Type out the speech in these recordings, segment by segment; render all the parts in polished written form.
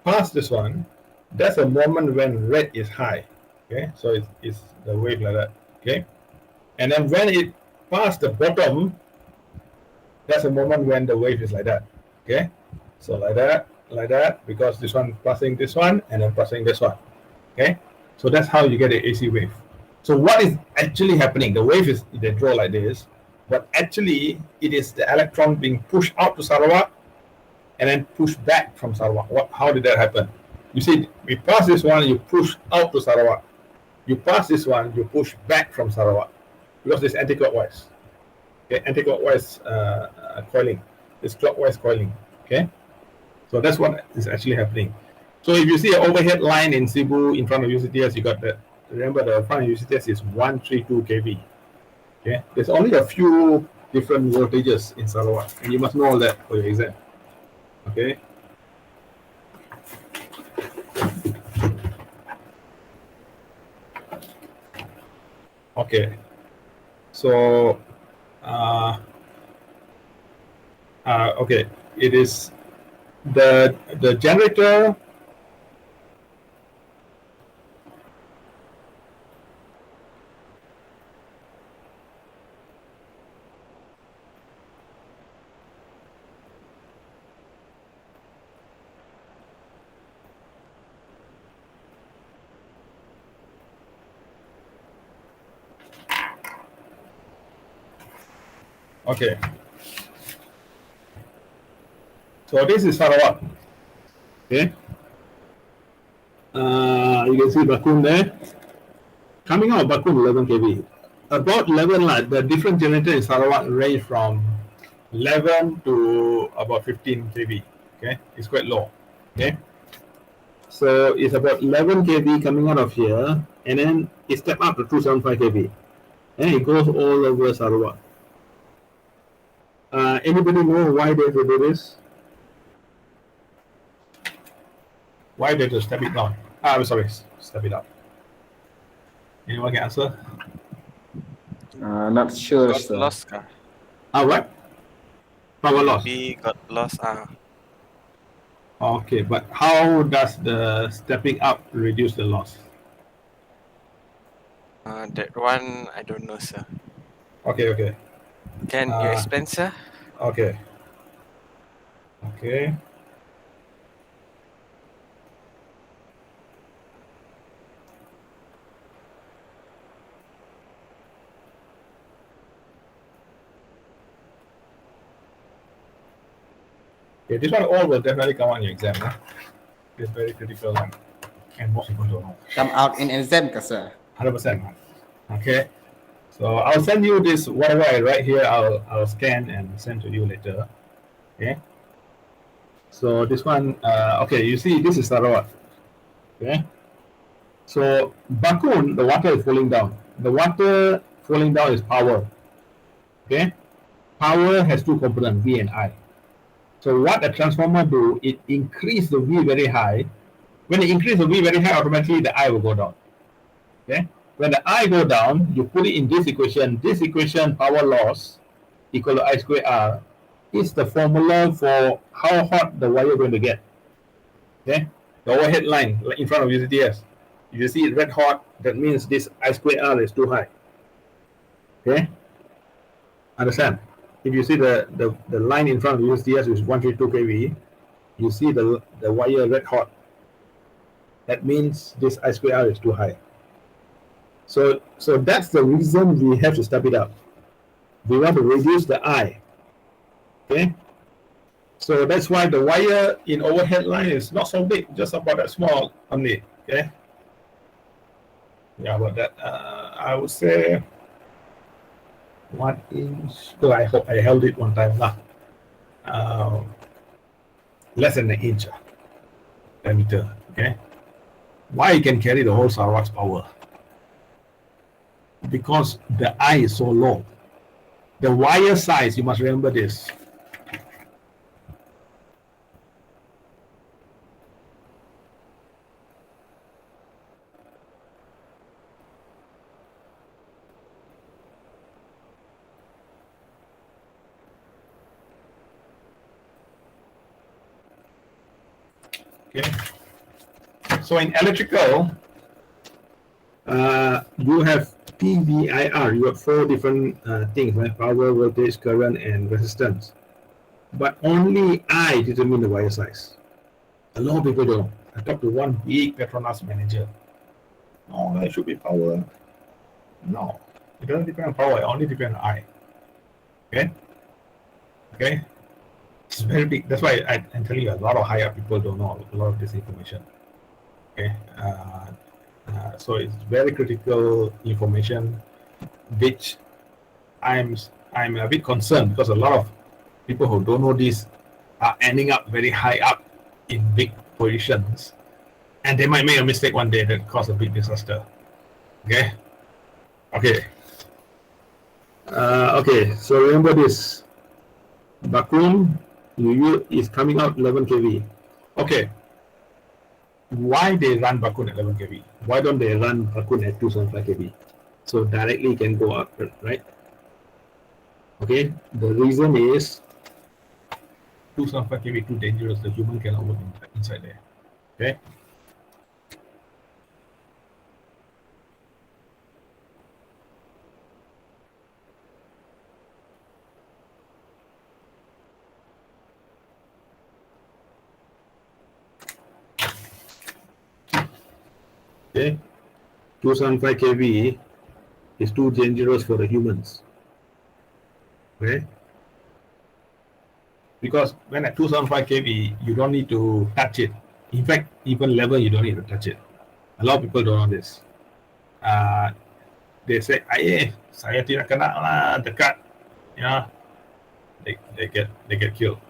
pass this one, that's a moment when red is high. Okay, so it's the wave like that. Okay, and then when it pass the bottom, that's a moment when the wave is like that. Okay, so like that, because this one passing this one and then passing this one. Okay, so that's how you get the AC wave. So what is actually happening? The wave is they draw like this, but actually it is the electron being pushed out to Sarawak and then pushed back from Sarawak. How did that happen? You see, we pass this one, you push out to Sarawak. You pass this one, you push back from Sarawak because it's anti-clockwise. Okay, anti-clockwise coiling. It's clockwise coiling. Okay, so that's what is actually happening. So if you see an overhead line in Cebu in front of UCTS, you got that. Remember, the front of UCTS is 132 kV. Okay, there's only a few different voltages in Sarawak, and you must know all that for your exam. Okay. Okay. So, okay, it is the generator. Okay. So this is Sarawak. Okay. You can see Bakun there. Coming out of Bakun 11 kV. About 11, like the different generator in Sarawak range from 11 to about 15 kV. Okay, it's quite low. Okay, so it's about 11 kV coming out of here, and then it step up to 275 kV, and it goes all over Sarawak. Anybody know why they do this? Why they just step it down? I'm sorry, step it up. Anyone can answer? Not sure, Got sir. lost kah? What? Power loss. Maybe got lost. Okay, but how does the stepping up reduce the loss? That one I don't know, sir. Okay. Can you explain, sir? Okay. Okay. Okay, this one all will definitely come on your exam. Huh? It's very critical and most people don't know. Come out in exam, sir. 100%. Okay. So I'll send you this, whatever I write here, I'll scan and send to you later. Okay. So this one, okay, you see, this is Sarawak. Okay. So Bakun, the water is falling down. The water falling down is power. Okay. Power has two components, V and I. So what a transformer do, it increase the V very high. When it increase the V very high, automatically the I will go down. Okay. When the I go down, you put it in this equation. This equation, power loss equal to I square R, is the formula for how hot the wire going to get. Okay. The overhead line in front of UCTS. If you see it red hot, that means this I square R is too high. Okay. Understand? If you see the line in front of UCTS is 132 kV, you see the wire red hot. That means this I square R is too high. So that's the reason we have to step it up. We want to reduce the I. Okay. So that's why the wire in overhead line is not so big, just about that small only. Okay. Yeah, about that. I would say 1 inch. So I hope I held it one time now. Less than an inch diameter. Okay. Why it can carry the whole Sarawak's power? Because the I is so low. The wire size, you must remember this. Okay. So in electrical, you have PVIR. You have 4 different things, right? Power, voltage, current, and resistance. But only I determine the wire size. A lot of people don't. I talked to one big Petronas manager. Oh, it should be power. No, it doesn't depend on power. It only depends on I. Okay. Okay. It's very big. That's why I'm telling you, a lot of higher people don't know a lot of this information. Okay. So it's very critical information, which I'm a bit concerned because a lot of people who don't know this are ending up very high up in big positions, and they might make a mistake one day that cause a big disaster. Okay. Okay. Okay. So remember this. Bakun UU is coming out 11 kV. Okay. Why they run Bakun at 11 kV? Why don't they run Bakun at 275 kV? So directly can go up, right? Okay. The reason is 275 kV too dangerous. The human cannot work inside there. Okay. Okay. 275 kV is too dangerous for the humans. Okay. Because when at 275 kV, you don't need to touch it. In fact, even level, you don't need to touch it. A lot of people don't know this. They say, saya tidak kena lah, dekat. Yeah, they get killed.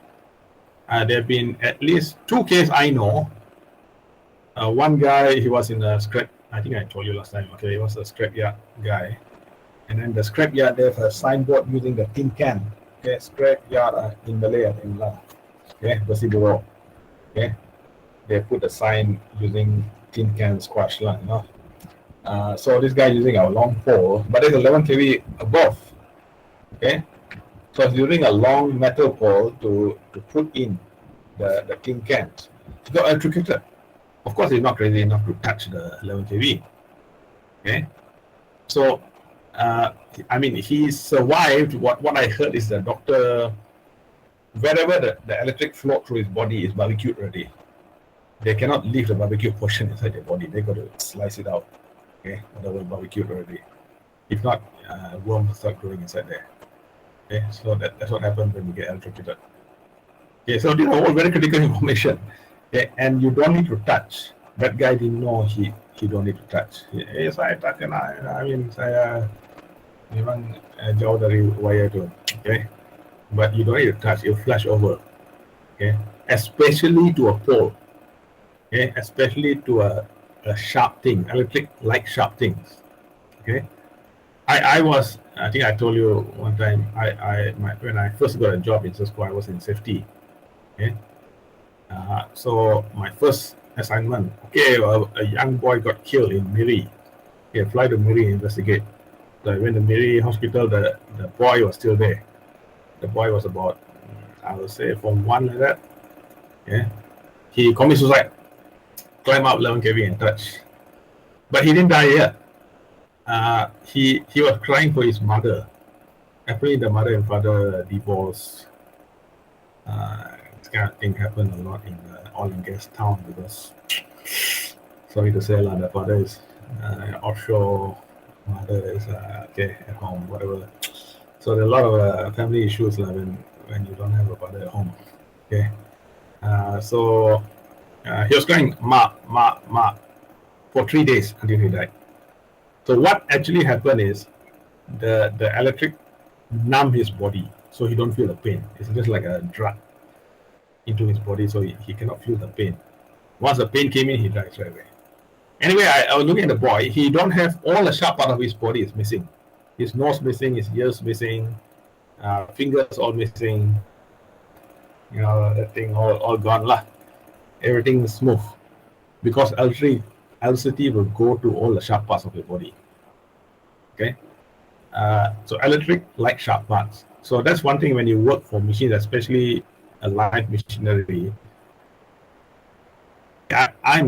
There have been at least 2 cases I know. One guy, he was in a scrap. I think I told you last time. Okay, he was a scrapyard guy, and then the scrapyard there's a signboard using the tin can. Okay, scrapyard in Malay, I think lah. Okay, bersih buruk. Okay, they put a sign using tin can squash lah, you know. So this guy using a long pole, but there's 11 kV above. Okay, so he's using a long metal pole to put in the tin cans. He got electrocuted. Of course, he's not crazy enough to touch the 11 kV. Okay, so I mean, he survived. What I heard is the doctor, wherever the electric flowed through his body is barbecued already. They cannot leave the barbecue portion inside their body. They got to slice it out. Okay, whatever barbecued already. If not, worms start growing inside there. Okay, so that's what happens when you get electrocuted. Okay, so these are all very critical information. Okay, and you don't need to touch. That guy didn't know he don't need to touch. Saya tak kena. I mean, saya memang jauh dari wire tu. Okay, but you don't need to touch. You flash over. Okay, especially to a pole. Okay, especially to a sharp thing, electric like sharp things. Okay, I think I told you one time. When I first got a job in Cisco, I was in safety. Okay. So my first assignment, okay, a young boy got killed in Miri. Okay, fly to Miri, investigate. So I went to Miri hospital. The boy was still there. The boy was about, I would say, from 1 like that. Yeah, he committed suicide. Climb up 11 kV and touch, but he didn't die yet. He was crying for his mother. Apparently, the mother and father divorced. This kind of thing happened a lot in the oil and gas town because, sorry to say, the father is offshore, mother is okay at home, whatever. So there are a lot of family issues when you don't have a father at home. Okay, so he was crying ma for 3 days until he died. So what actually happened is the electric numb his body, so he don't feel the pain. It's just like a drug into his body, so he cannot feel the pain. Once the pain came in, he dies right away. Anyway, I was looking at the boy. He don't have all the sharp part of his body is missing. His nose missing, his ears missing, fingers all missing. You know, that thing all gone lah. Everything is smooth because electricity will go to all the sharp parts of your body. Okay, so electric like sharp parts. So that's one thing when you work for machines, especially a live machinery. I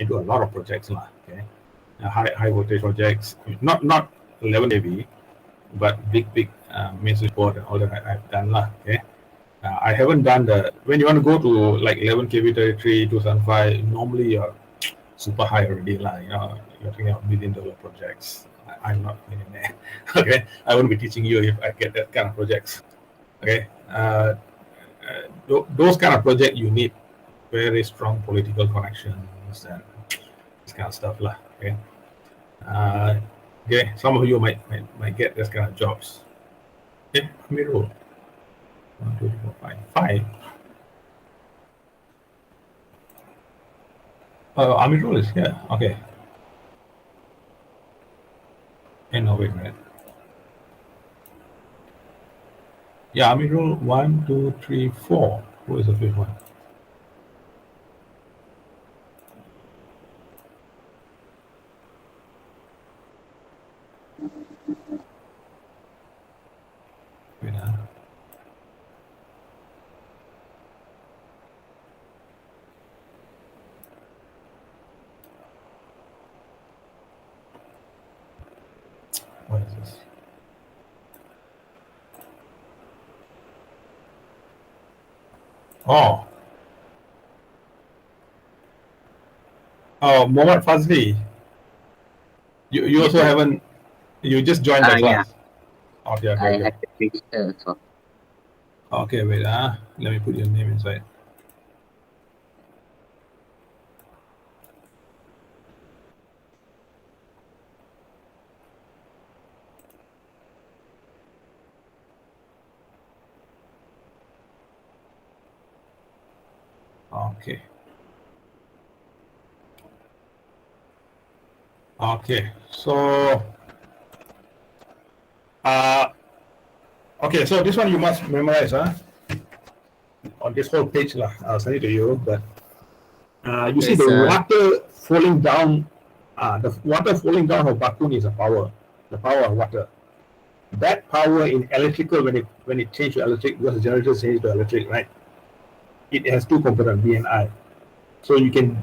do a lot of projects lah. Okay, high voltage projects, not 11 kV, but big main switchboard and all that I've done lah. Okay, I haven't done when you want to go to like 11 kV territory, 275. Normally you're super high already lah. You're thinking of $1 million projects. I'm not a millionaire. Okay, I won't be teaching you if I get that kind of projects. Okay, those kind of projects you need very strong political connections and this kind of stuff lah. Okay, okay. Some of you might get this kind of jobs. Okay, Amirul. 1, 2, 3, 4, 5. 5. Amirul is here. Okay. No, wait a minute. Yeah, Amirul, 1, 2, 3, 4. Who is the fifth one? Wait, what is this? Oh, Mohammad Fazli. You also haven't. You just joined the class. Yeah. Okay, I okay. had to register. So. Okay, wait. Let me put your name inside. Okay. Okay. So, okay. So this one you must memorize, huh? On this whole page, lah. I'll send it to you. But you see the water falling down. The water falling down of Bakun is a power. The power of water. That power in electrical, when it changed to electric, because the generator changed to electric, right? It has two components, V and I. So you can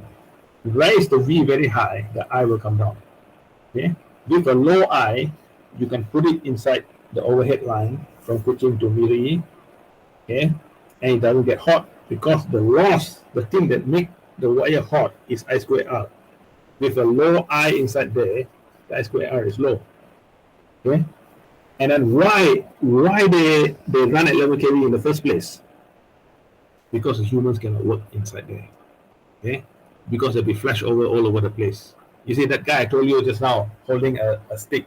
raise the V very high, the I will come down. Okay. With a low I, you can put it inside the overhead line from Kuching to Miri. Okay. And it doesn't get hot because the loss, the thing that make the wire hot is I squared R. With a low I inside there, the I squared R is low. Okay. And then why they run at 11 kV in the first place? Because the humans cannot work inside there. Okay? Because they'll be flashed over all over the place. You see that guy I told you just now holding a stick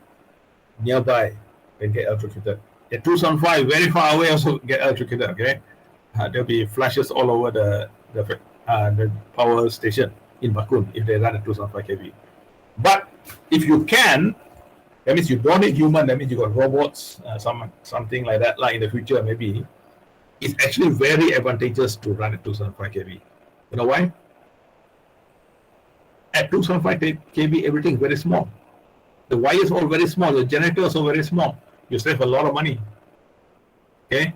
nearby can get electrocuted. At 275, very far away also get electrocuted. Okay, there'll be flashes all over the power station in Bakun if they run at 275 kV. But if you can, that means you don't need human. That means you got robots, something like that. Like in the future, maybe it's actually very advantageous to run at 275 kV. You know why? At 275 kV, everything is very small. The wires are all very small. The generators are very small. You save a lot of money. Okay?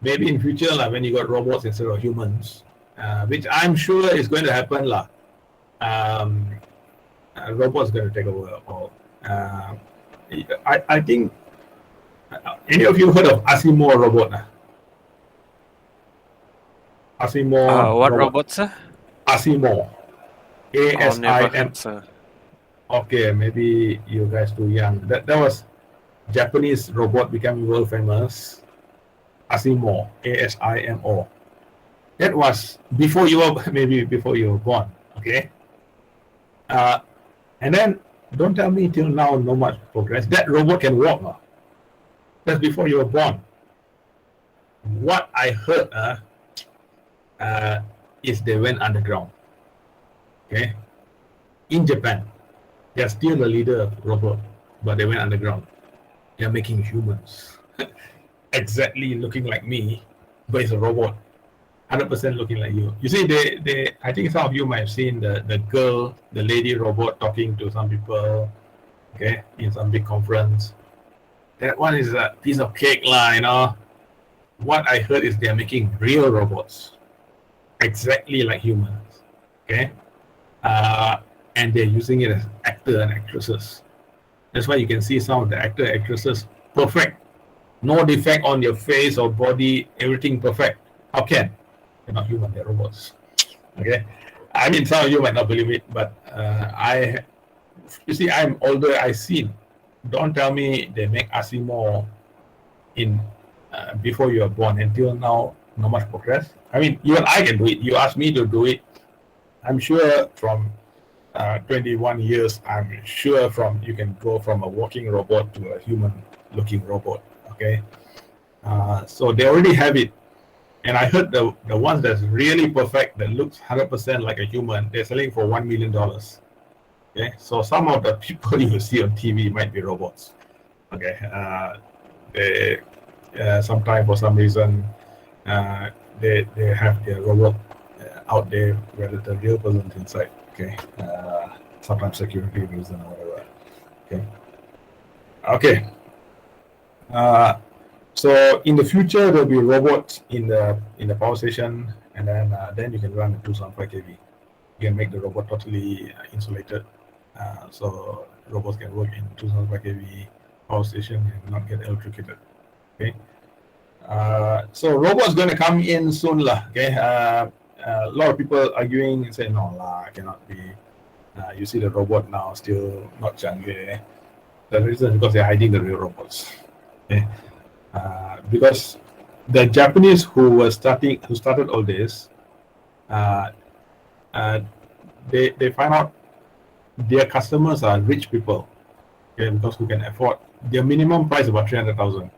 Maybe in future, when you got robots instead of humans, which I'm sure is going to happen, robots are going to take over all. I think, any of you heard of Asimo robot? Asimo. What robot, sir? Asimo. ASIM. Sir. Okay, maybe you guys too young. That was Japanese robot becoming world famous. Asimo, ASIMO. That was before you were born. Okay. And then don't tell me till now no much progress. That robot can walk now. That's before you were born. What I heard is they went underground. Okay. In Japan, they are still the leader of robot, but they went underground. They are making humans. Exactly looking like me, but it's a robot. 100% looking like you. You see, they I think some of you might have seen the lady robot talking to some people, okay, in some big conference. That one is a piece of cake, you know. What I heard is they're making real robots, exactly like humans. Okay, and they're using it as actor and actresses. That's why you can see some of the actor actresses perfect, no defect on your face or body, everything perfect. How can? They're not human, they're robots. Okay, I mean some of you might not believe it, but you see, I'm older. I see. Don't tell me they make Asimo in before you are born. Until now, not much progress. I mean, even I can do it. You ask me to do it. I'm sure from 21 years, I'm sure from you can go from a walking robot to a human-looking robot. Okay, so they already have it, and I heard the ones that's really perfect, that looks 100% like a human, they're selling for $1 million. Okay, so some of the people you see on TV might be robots. Okay, they sometimes for some reason they have their robot out there where the real person's inside. Okay, sometimes security reason or whatever. Okay, okay. So in the future there'll be robots in the power station, and then you can run at 275 kV. You can make the robot totally insulated, so robots can work in 275 kV power station and not get electrocuted. Okay. So robots going to come in soon lah. Okay. A lot of people arguing and say no lah, cannot be. You see the robot now still not canggih. The reason is because they're hiding the real robots. Okay. Because the Japanese who started all this, they find out their customers are rich people, okay, because who can afford their minimum price about 300,000,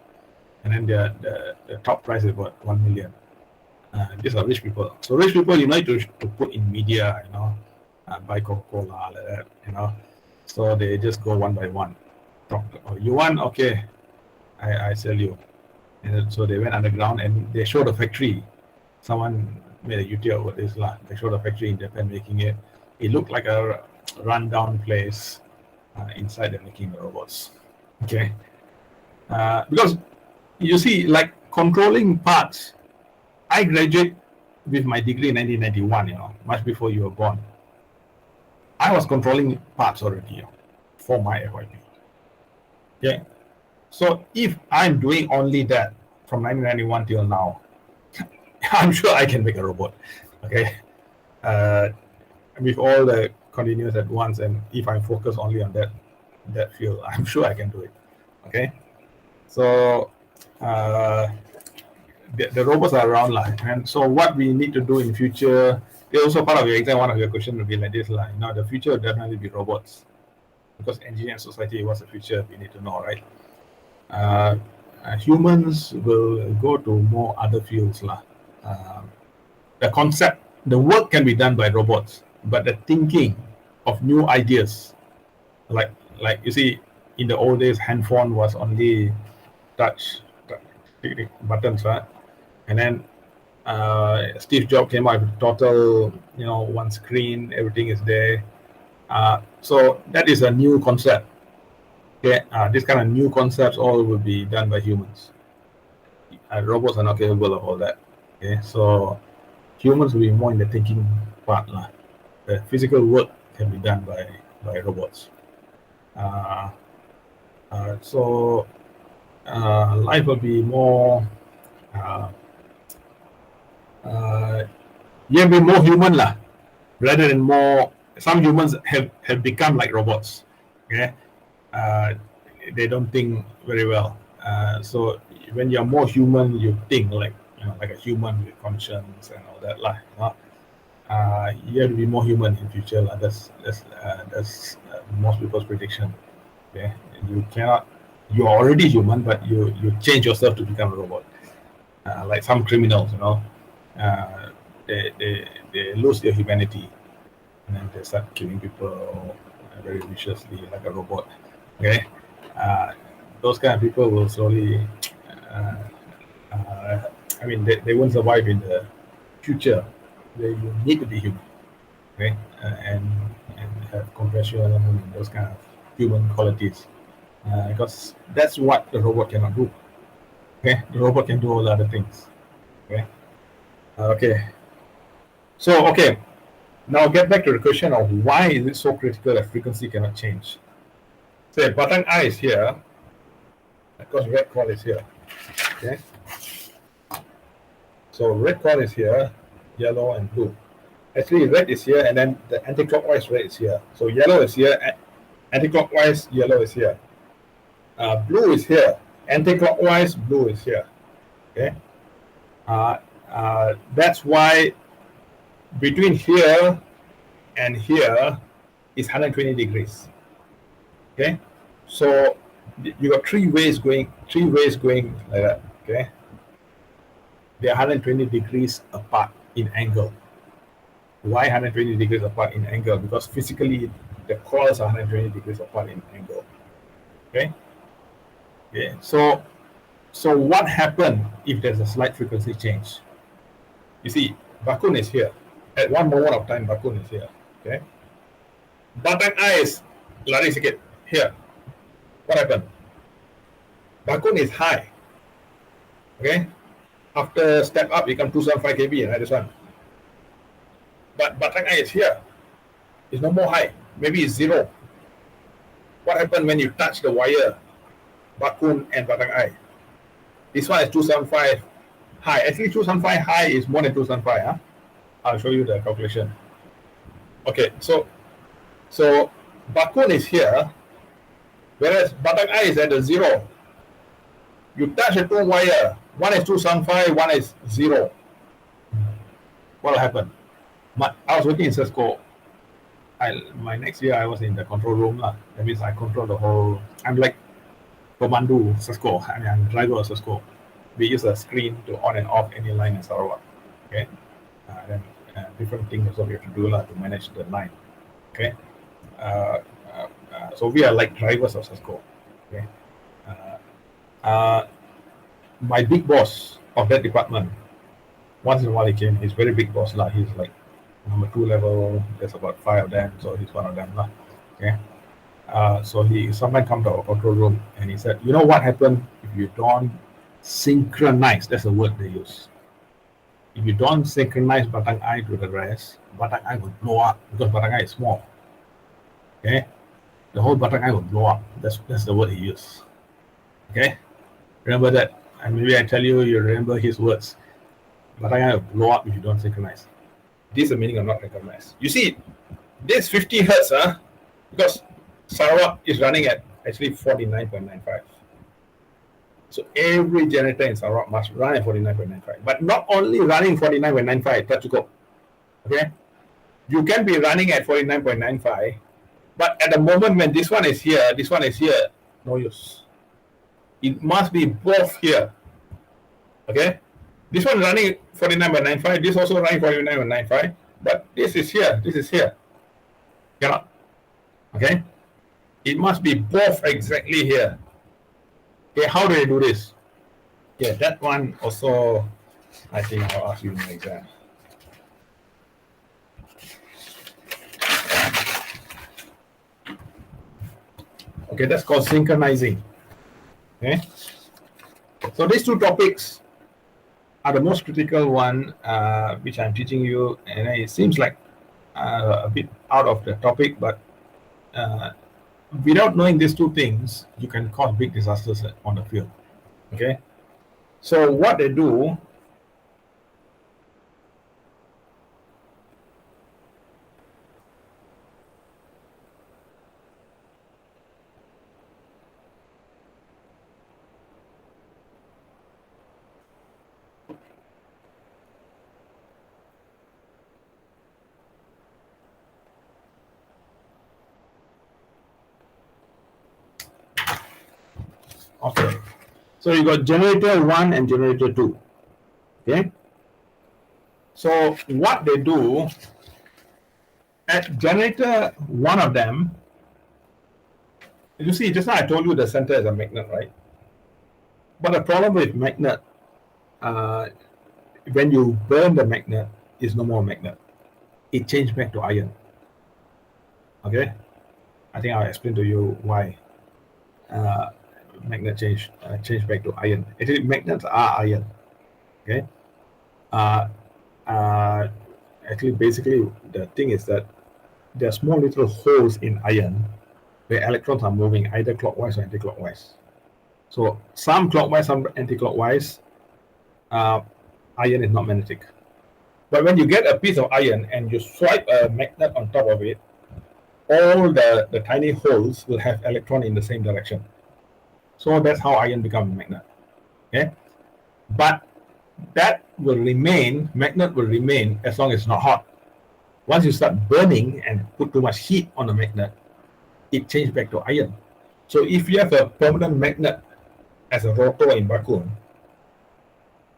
and then the top price is about 1 million. These are rich people. So rich people, you need to put in media, buy Coca-Cola, like that, So they just go one by one. You want? Okay, I sell you. And so they went underground and they showed a factory. Someone made a YouTube about this. They showed a factory in Japan making it. It looked like a rundown place. Inside they're making the robots. Okay. Because you see, like controlling parts, I graduated with my degree in 1991, much before you were born. I was controlling parts already for my FYP. Okay. So if I'm doing only that from 1991 till now, I'm sure I can make a robot. Okay. With all the continuous at once, and if I focus only on that field, I'm sure I can do it. Okay. So the robots are around, and so what we need to do in future, also part of your exam, one of your questions will be like this, the future will definitely be robots, because engineering society, what's the future, we need to know, right? Humans will go to more other fields. The concept, the work can be done by robots, but the thinking of new ideas, like you see, in the old days, handphone was only touch buttons, right? And then Steve Jobs came out with total, one screen, everything is there. So that is a new concept. Okay, this kind of new concepts all will be done by humans. Robots are not capable of all that. Okay, so humans will be more in the thinking part. The physical work can be done by robots. So life will be more. You be more human rather than more. Some humans have become like robots. Okay. They don't think very well. So when you're more human, you think like a human with conscience and all that. You have to be more human in future. That's most people's prediction. Okay, you're already human, but you change yourself to become a robot. Like some criminals, they lose their humanity, and then they start killing people very viciously like a robot. Okay, those kind of people will slowly. I mean, they won't survive in the future. You need to be human, okay, and have compassion and those kind of human qualities, because that's what the robot cannot do. Okay, the robot can do all other things. Okay, okay. So okay, Now get back to the question of why is it so critical that frequency cannot change. Say button I is here, because red call is here. Okay. So red call is here, yellow and blue. Actually, red is here, and then the anti-clockwise red is here. So yellow is here, anti-clockwise yellow is here. Blue is here, anti-clockwise blue is here. Okay. That's why between here and here is 120 degrees. Okay. So you got three ways going like that. Okay. They are 120 degrees apart in angle. Why 120 degrees apart in angle? Because physically the coils are 120 degrees apart in angle. Okay. Okay. So what happened if there's a slight frequency change? You see, Bakun is here. At one moment of time, Bakun is here. Okay. Button I is lari sikit here. What happened? Bakun is high. Okay. After step up, become 275 kV, right? This one. But button I is here. It's no more high. Maybe it's zero. What happened when you touch the wire, Bakun and button I? This one is 275 high. Actually, 275 high is more than 275. Huh? I'll show you the calculation. Okay, so Bakun is here, whereas button I is at the zero. You touch the two wire, one is 275, one is zero. What will happen? I was working in Cisco. My next year I was in the control room. That means I control the whole. I'm like Commando Cisco. I mean, I'm driver of Cisco. We use a screen to on and off any line in Sarawak. Okay, then different things also we have to do to manage the line. Okay, so we are like drivers of Cisco. Okay, my big boss of that department. Once in a while he came. He's very big boss lah. He's like number 2 level. There's about 5 of them, so he's one of them lah. Okay. So he sometimes come to our control room and he said, you know what happened if you don't synchronize? That's the word they use. If you don't synchronize button I to the rest, button I will blow up because button I is small. Okay, the whole button I will blow up. That's the word he used. Okay, remember that. And maybe I tell you, you remember his words. Button I will blow up if you don't synchronize. This is the meaning of not recognized. You see, this 50 hertz, because Sarawak is running at actually 49.95. So every generator in Sarawak must run at 49.95. But not only running 49.95, that's go. Okay? You can be running at 49.95, but at the moment when this one is here, no use. It must be both here. Okay? This one running 49.95, this also running 49.95, but this is here. Cannot. Okay? It must be both exactly here. Okay, how do they do this? Yeah, that one also, I think I'll ask you in the exam. Okay, that's called synchronizing. Okay? So these two topics are the most critical one which I'm teaching you, and it seems like a bit out of the topic, but without knowing these two things, you can cause big disasters on the field. Okay, so what they do, okay, so you got generator 1 and generator 2. Okay, so what they do at generator 1 of them, you see, just now I told you the center is a magnet, right? But the problem with magnet, when you burn the magnet, is no more magnet. It changed back to iron. Okay, I think I'll explain to you why magnet change back to iron. Actually, magnets are iron. Okay, Actually, basically, the thing is that there are small little holes in iron where electrons are moving either clockwise or anti-clockwise. So some clockwise, some anti-clockwise, iron is not magnetic. But when you get a piece of iron and you swipe a magnet on top of it, all the tiny holes will have electron in the same direction. So that's how iron becomes a magnet. Okay, but that will remain, magnet will remain as long as it's not hot. Once you start burning and put too much heat on a magnet, it changes back to iron. So if you have a permanent magnet as a rotor in Bakun,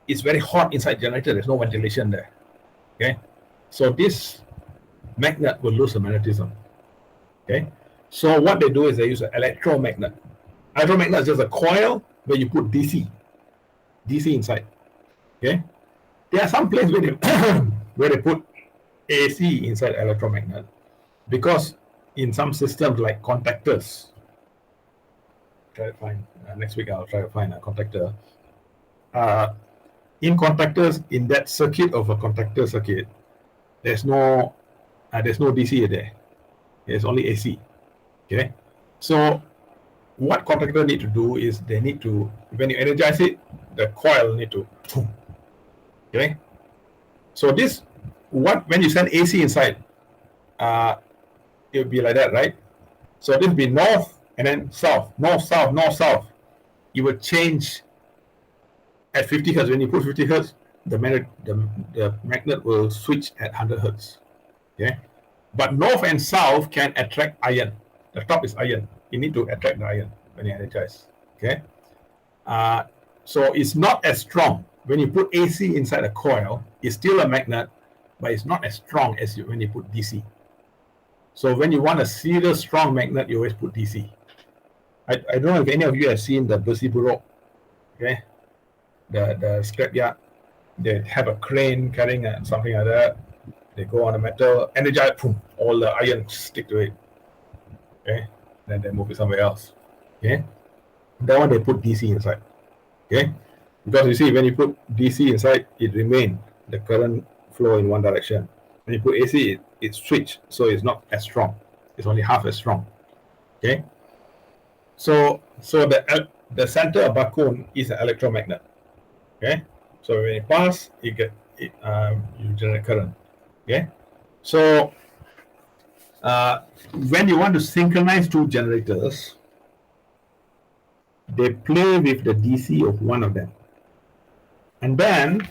it's very hot inside generator, there's no ventilation there. Okay, so this magnet will lose the magnetism. Okay, so what they do is they use an electromagnet. Electromagnet is just a coil where you put DC inside. Okay, there are some places where they where they put AC inside electromagnet, because in some systems like contactors, try to find next week I'll try to find a contactor. In contactors, in that circuit of a contactor circuit, there's no DC there. There's only AC. Okay, so what contactor need to do is they need to, when you energize it, the coil need to. Okay, so this, when you send AC inside, it will be like that, right? So this will be north and then south, north, south, north, south. You will change at 50 hertz. When you put 50 hertz, the magnet will switch at 100 hertz. Okay, but north and south can attract iron. The top is iron. You need to attract the iron when you energize. Okay, so it's not as strong. When you put AC inside a coil, it's still a magnet, but it's not as strong as when you put DC. So when you want a serious strong magnet, you always put DC. I don't know if any of you have seen the Besi Buruk, okay, the scrapyard. They have a crane carrying something like that. They go on a metal, energize, boom, all the iron stick to it. Okay, then they move it somewhere else. Okay, that one they put DC inside. Okay, because you see, when you put DC inside, it remains the current flow in one direction. When you put AC, it switch, so it's not as strong. It's only half as strong. Okay, so the center of Bakun is an electromagnet. Okay, so when it passes, you generate current. Okay, so when you want to synchronize two generators, they play with the DC of one of them, and then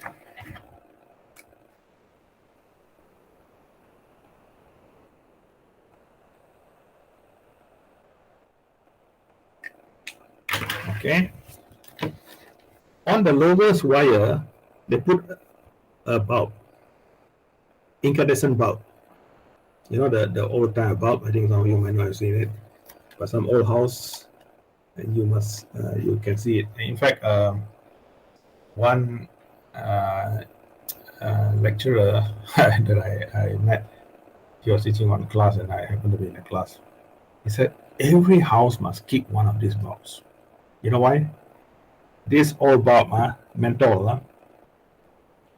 okay, on the lowest wire, they put a bulb, incandescent bulb. You know, the old time bulb. I think some of you might not have seen it, but some old house, and you can see it. In fact, one lecturer that I met, he was teaching on class, and I happened to be in the class. He said every house must keep one of these bulbs. You know why? This old bulb, menthol,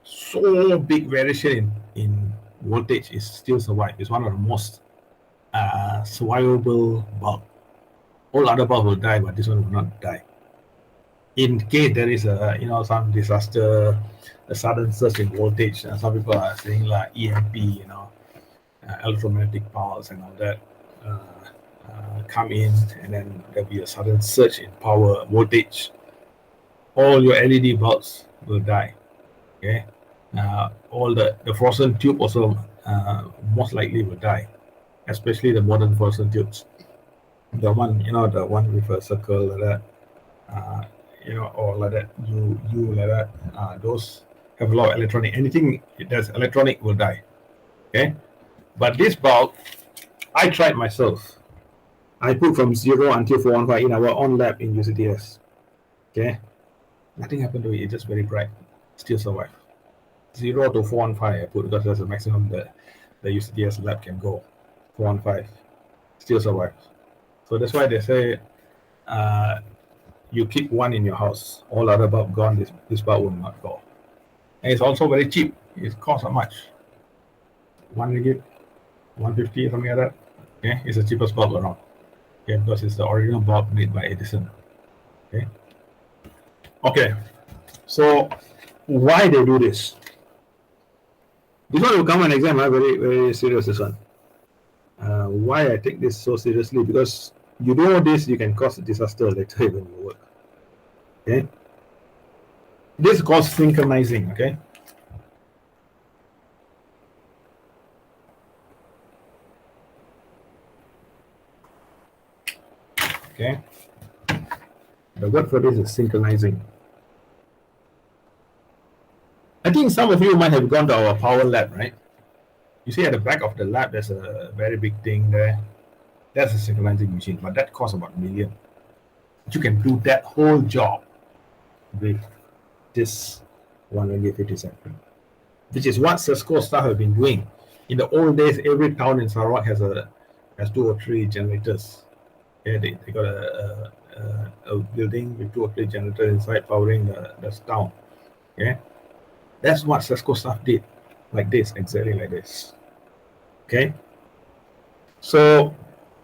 so big variation in voltage is still survive. It's one of the most survivable bulb. All other bulbs will die, but this one will not die. In case there is some disaster, a sudden surge in voltage, some people are saying like EMP, electromagnetic pulse and all that come in, and then there'll be a sudden surge in power voltage. All your LED bulbs will die. Okay, all the fluorescent tube also most likely will die, especially the modern fluorescent tubes. The one, the one with a circle like that, or like that, U like that. Those have a lot of electronic. Anything that's electronic will die. Okay, but this bulb, I tried myself. I put from 0 until 415 in our own lab in UCTS. Okay, nothing happened to it. It's just very bright. Still survive. 0 to 415 I put, because that's the maximum that the UCTS lab can go. 415 still survive. So that's why they say you keep one in your house. All other bulb gone, this bulb will not go. And it's also very cheap. It costs how much? 1 ringgit, 150, something like that. Okay, it's the cheapest bulb around. Okay, because it's the original bulb made by Edison. Okay. Okay. So why they do this? This one will come an exam, very, very serious, this one. Why I take this so seriously? Because you know this, you can cause a disaster later when you work. Okay. This is called synchronizing, okay? Okay. The word for this is synchronizing. I think some of you might have gone to our power lab, right? You see at the back of the lab, there's a very big thing there. That's a synchronizing machine, but that costs about $1 million. You can do that whole job with this 150 cent, which is what Cisco staff have been doing. In the old days, every town in Sarawak has 2 or 3 generators. Okay, they got a building with 2 or 3 generators inside powering the town. Okay, that's what Cisco staff did, like this, exactly like this. Okay, so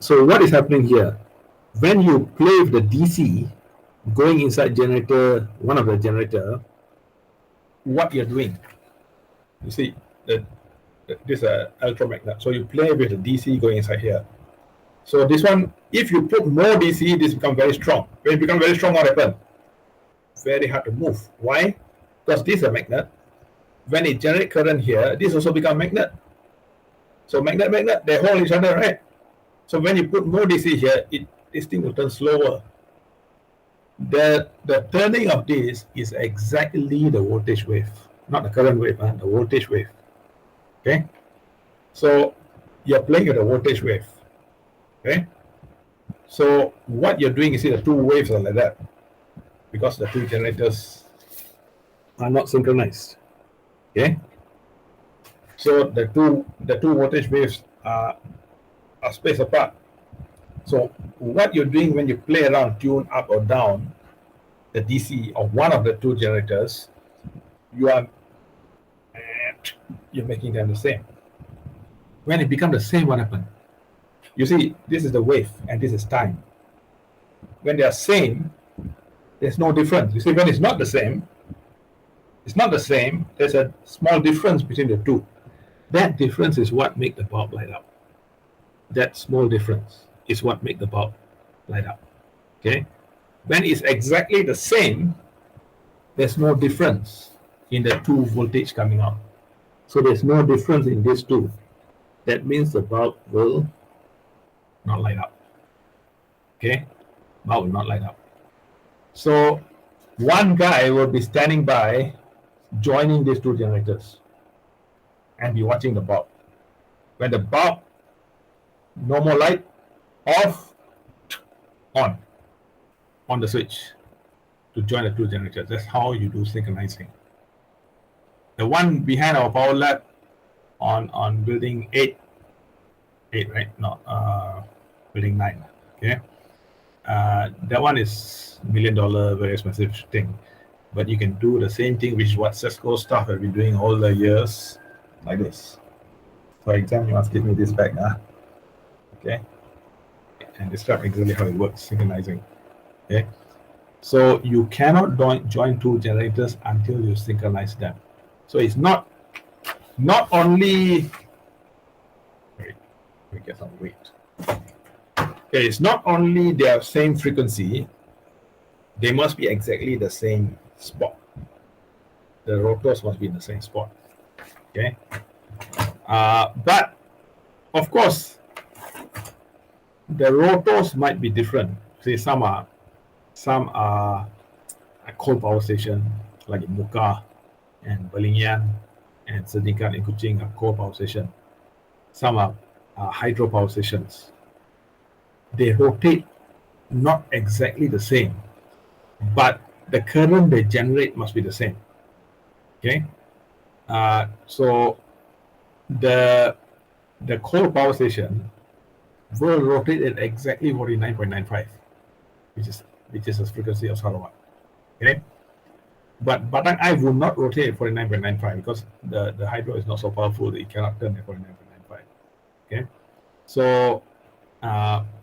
what is happening here? When you play with the DC going inside generator, one of the generator, what you're doing, you see, this is an electromagnet. So you play with the DC going inside here. So this one, if you put more DC, this becomes very strong. When it becomes very strong, what happens? Very hard to move. Why? Because this is a magnet. When it generates current here, this also becomes magnet. So magnet, they hold each other, right? So when you put more DC here, this thing will turn slower. The turning of this is exactly the voltage wave, not the current wave, the voltage wave. Okay? So you're playing with the voltage wave. Okay? So what you're doing, you see the 2 waves are like that because the 2 generators are not synchronized. Okay? So the two voltage waves are spaced apart. So what you're doing when you play around, tune up or down the DC of one of the 2 generators, you're making them the same. When it becomes the same, what happens? You see, this is the wave and this is time. When they are same, there's no difference. You see, when it's not the same, there's a small difference between the 2. That difference is what makes the bulb light up. That small difference is what makes the bulb light up. Okay? When it's exactly the same, there's no difference in the 2 voltage coming out. So there's no difference in these 2. That means the bulb will not light up. Okay? Bulb will not light up. So one guy will be standing by joining these 2 generators and be watching the bulb. When the bulb, no more light, off, on the switch to join the 2 generators. That's how you do synchronizing. The one behind our power lab on building 8, right? No, building 9. Okay, that one is $1 million, very expensive thing. But you can do the same thing, which is what Cisco staff have been doing all the years, like this. For example, you must give me this back, okay, and describe exactly how it works, synchronizing. Okay, so you cannot join 2 generators until you synchronize them. So it's not only, wait, we get some weight. Okay, it's not only their same frequency, they must be exactly the same spot. The rotors must be in the same spot. Okay, but of course, the rotors might be different. See, some are a coal power station, like in Muka and Belingian and Sedikat and Kuching are coal power station. Some are hydro power stations. They rotate not exactly the same, but the current they generate must be the same. Okay, so the coal power station will rotate at exactly 49.95, which is the frequency of Sarawak. Okay, But batang I will not rotate at 49.95 because the hydro is not so powerful that it cannot turn at 49.95. Okay, so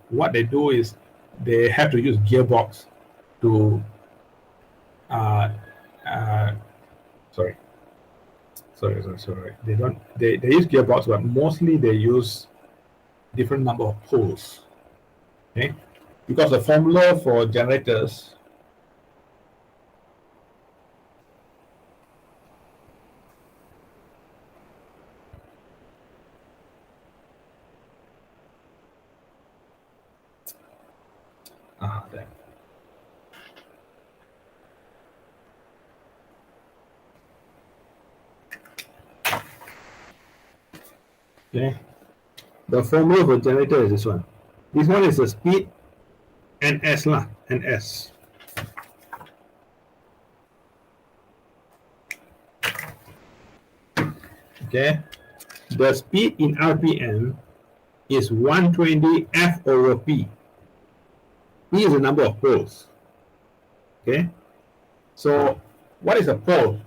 what they do is they have to use gearbox to sorry. They don't. They use gearbox, but mostly they use different number of poles. Okay, because the formula for generators. There. Okay, the formula for generator is this one. This one is the speed NS lah, NS. Okay, the speed in RPM is 120 F over P. P is the number of poles. Okay, so what is a pole?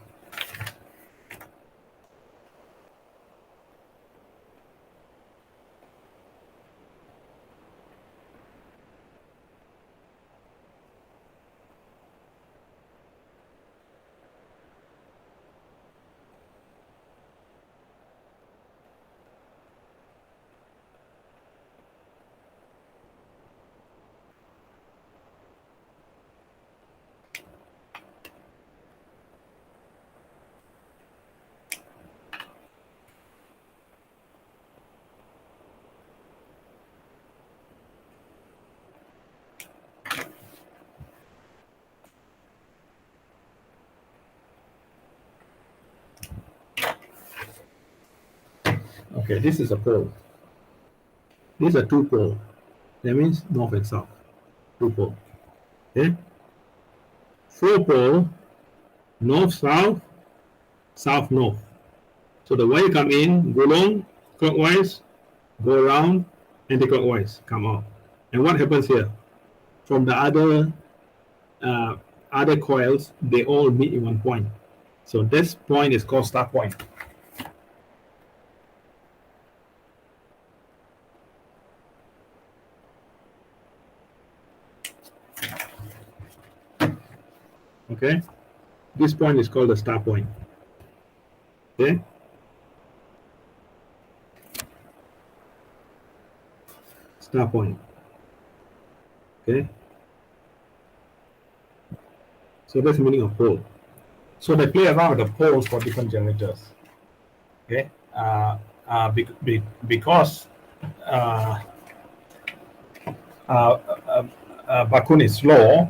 Okay, this is a pole. These are two poles. That means north and south. Two pole. Okay. 4 pole, north south, south north. So the wire come in, go long, clockwise, go around, anti-clockwise, come out. And what happens here? From the other coils, they all meet in one point. So this point is called start point. Okay, this point is called the start point. Okay, start point. Okay, so that's the meaning of pole. So they play around with the poles for different generators. Okay, because Bakun is slow.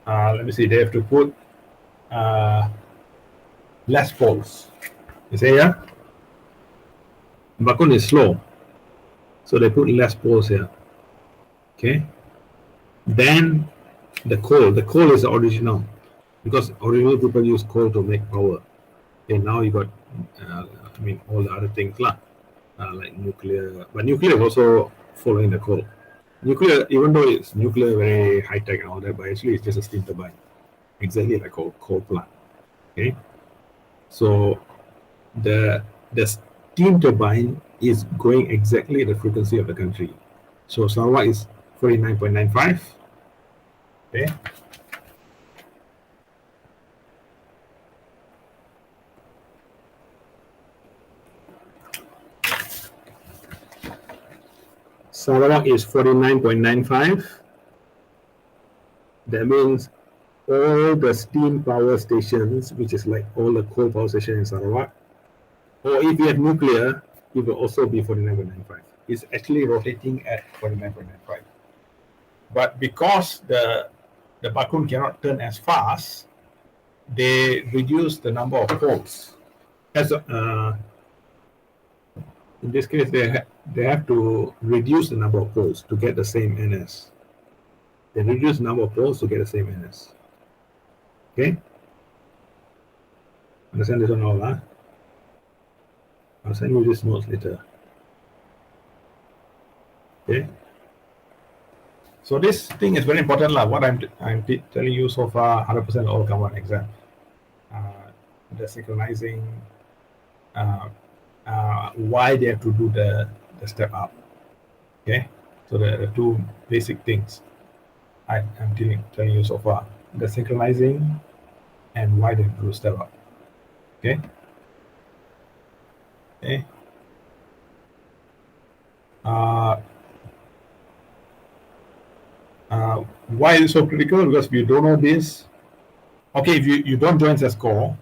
Let me see. They have to put less poles. You see here, Bakun is slow, so they put less poles here. Okay, then the coal is the original, because original people use coal to make power. Okay, now you got all the other things lah, like nuclear, but nuclear is also following the coal. Nuclear, even though it's nuclear very high tech and all that, but actually it's just a steam turbine, exactly like a coal plant. Okay, so the steam turbine is going exactly at the frequency of the country. So Sarawak is 49.95. Okay. Sarawak is 49.95. That means all the steam power stations, which is like all the coal power stations in Sarawak, or if you have nuclear, it will also be 49.95. It's actually rotating at 49.95. But because the Bakun cannot turn as fast, they reduce the number of poles. As in this case, they have to reduce the number of poles to get the same NS. They reduce the number of poles to get the same NS. Okay? Understand this one all, huh? I'll send you this notes later. Okay? So this thing is very important, lah. What I'm telling you so far, 100% all come on exam. the synchronizing, why they have to do the step up. Okay, so the two basic things I'm telling you so far: the synchronizing and why they have to do step up. Okay. Okay. Why is it so critical? Because if you don't know this, okay, if you don't join SESCO,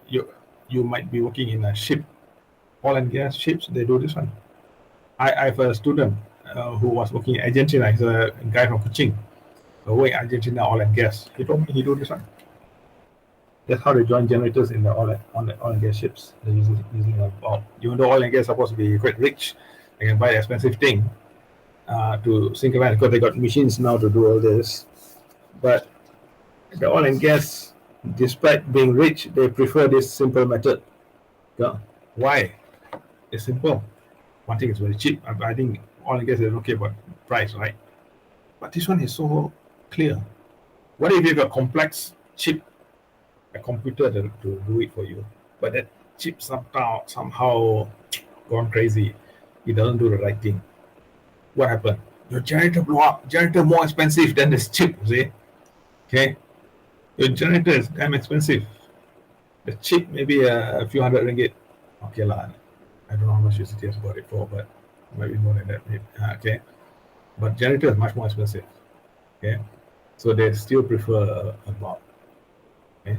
you might be working in a ship, oil and gas ships. They do this one. I have a student who was working in Argentina. He's a guy from Kuching, working Argentina oil and gas. He told me he do this one. That's how they join generators in the oil and gas ships. They're using a bulb. Even though oil and gas is supposed to be quite rich, they can buy an expensive thing to synchronize because they got machines now to do all this. But the oil and gas, despite being rich, they prefer this simple method. Yeah. Why? It's simple. One thing is very cheap. I think oil and gas, they don't care about price, right? But this one is so clear. What if you have a complex chip, a computer to do it for you, but that chip somehow gone crazy? It doesn't do the right thing. What happened? Your generator blew up. Generator more expensive than this chip, see? Okay? Your generator is damn expensive. The chip maybe a few hundred ringgit. Okay lah. I don't know how much UCTS bought it for, but maybe more than that. Maybe. Okay. But generator is much more expensive. Okay. So they still prefer a bulb. Okay.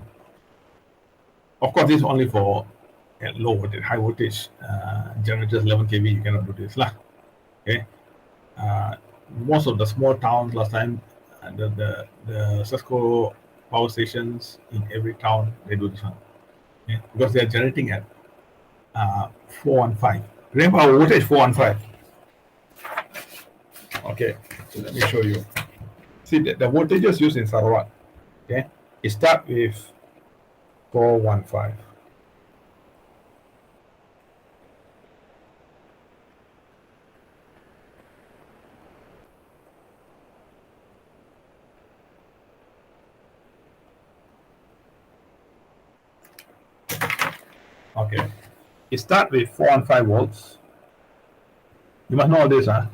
Of course, this is only for low voltage, high voltage generators, 11 kV. You cannot do this lah. Okay. Most of the small towns last time, the SESCO power stations in every town, they do this one. Okay? Because they are generating at 415. Remember our voltage 415. Okay, so let me show you. See the voltages used in Sarawak. Okay, it start with 415. Okay, it start with 415 volts. You must know all this, huh?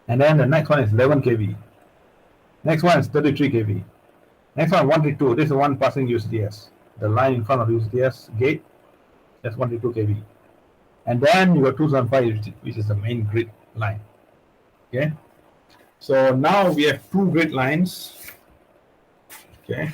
And then the next one is 11 kV. Next one is 33 kV. Next one 132. This is one passing UCTS. The line in front of UCTS gate, that's 132 kV. And then you got 275, which is the main grid line. Okay. So now we have two grid lines. Okay.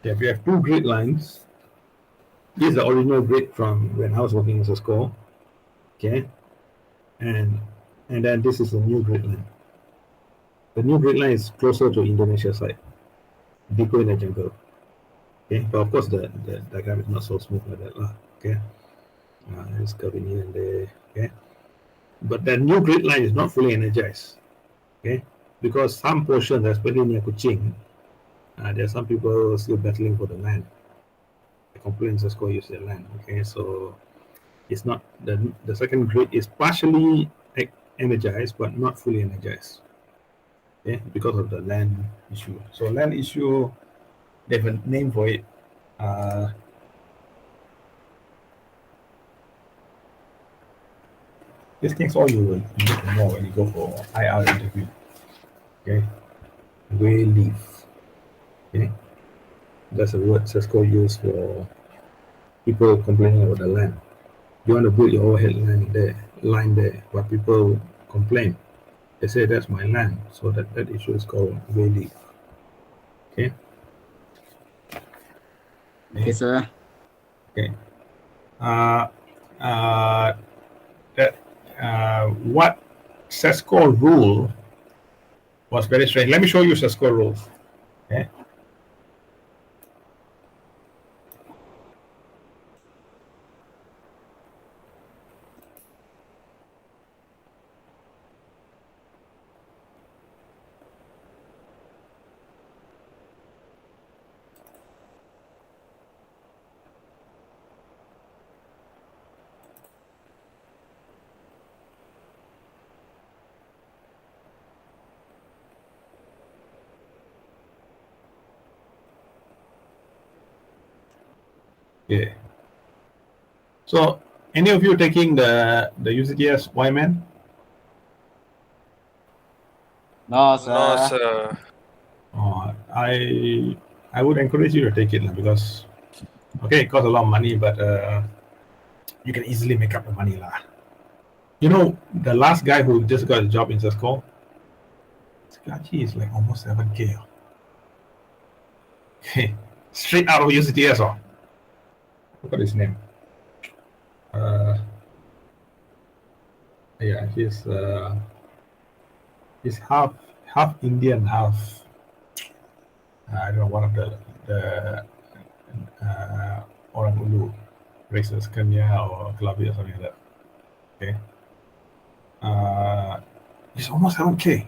Okay, we have two grid lines. This is the original grid from when I was working as a SESCO. Okay. And then this is the new grid line. The new grid line is closer to Indonesia side, deeper in the jungle. Okay, but of course the diagram is not so smooth like that lah. Okay, it's curving here and there. Okay, but the new grid line is not fully energized. Okay, because some portions, especially near Kuching, there are some people still battling for the land. The complaints just go use their land. Okay, so it's not the second grid is partially energized but not fully energized. Okay, because of the land issue. So land issue, they have a name for it. These things all you need to know when you go for IR interview. Okay, way leaf. Okay, that's a word SESCO use for people complaining about the land. You want to build your overhead line there, but people complain. They say that's my land, so that issue is called way leaf. Okay. Okay, sir. Okay. What SESCO rule was very strange. Let me show you SESCO rules. Okay. Yeah. So, any of you taking the UCTS YMAN? No, No, sir. sir. I would encourage you to take it because it costs a lot of money, but you can easily make up the money lah. You know, the last guy who just got a job in Cisco, his gaji is like almost 7K. Okay, straight out of UCTS. Oh, look at his name. Yeah, he's half Indian, half I don't know, one of the orang Ulu races, Kenya or Kalabi or something like that. Okay, it's almost 7K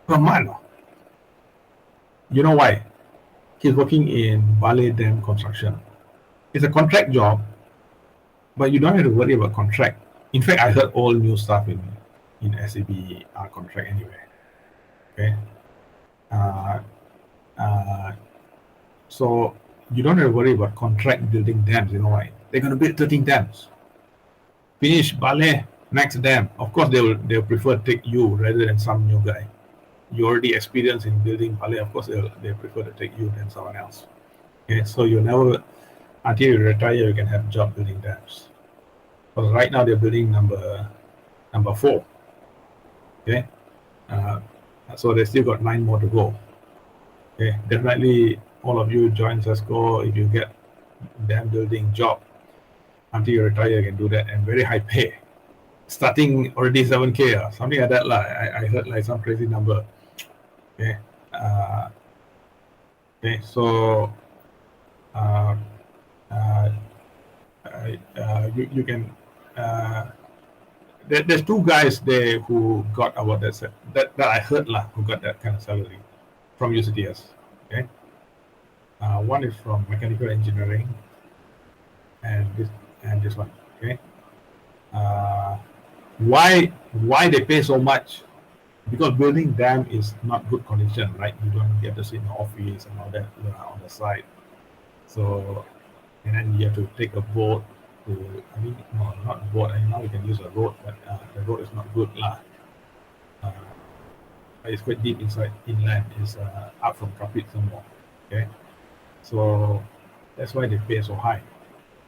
per month. You know why? He's working in Ballet Dam construction. It's a contract job, but you don't have to worry about contract. In fact, I heard all new stuff in SAB are contract anyway. Okay. So you don't have to worry about contract building dams. You know why? They're going to build 13 dams. Finish ballet, next dam. Of course, they'll prefer to take you rather than some new guy. You already experienced in building ballet. Of course, they prefer to take you than someone else. Okay, so you never, until you retire, you can have job building dams. Because right now they're building number 4. Okay, so they still got 9 more to go. Okay, definitely all of you join Cisco if you get dam building job. Until you retire, you can do that, and very high pay. Starting already 7K or something like that. I heard like some crazy number. Okay. Okay, so you can there's 2 guys there who got about that I heard lah, who got that kind of salary from UCTS. Okay, one is from mechanical engineering, and this one. Okay, why they pay so much? Because building dam is not good condition, right? You don't get to sit in the office and all that on the side. So, and then you have to take a boat to, I mean, no, not boat. I mean, now you can use a road, but the road is not good lah. It's quite deep inside inland. It's up from Kapit some more. Okay, so that's why they pay so high.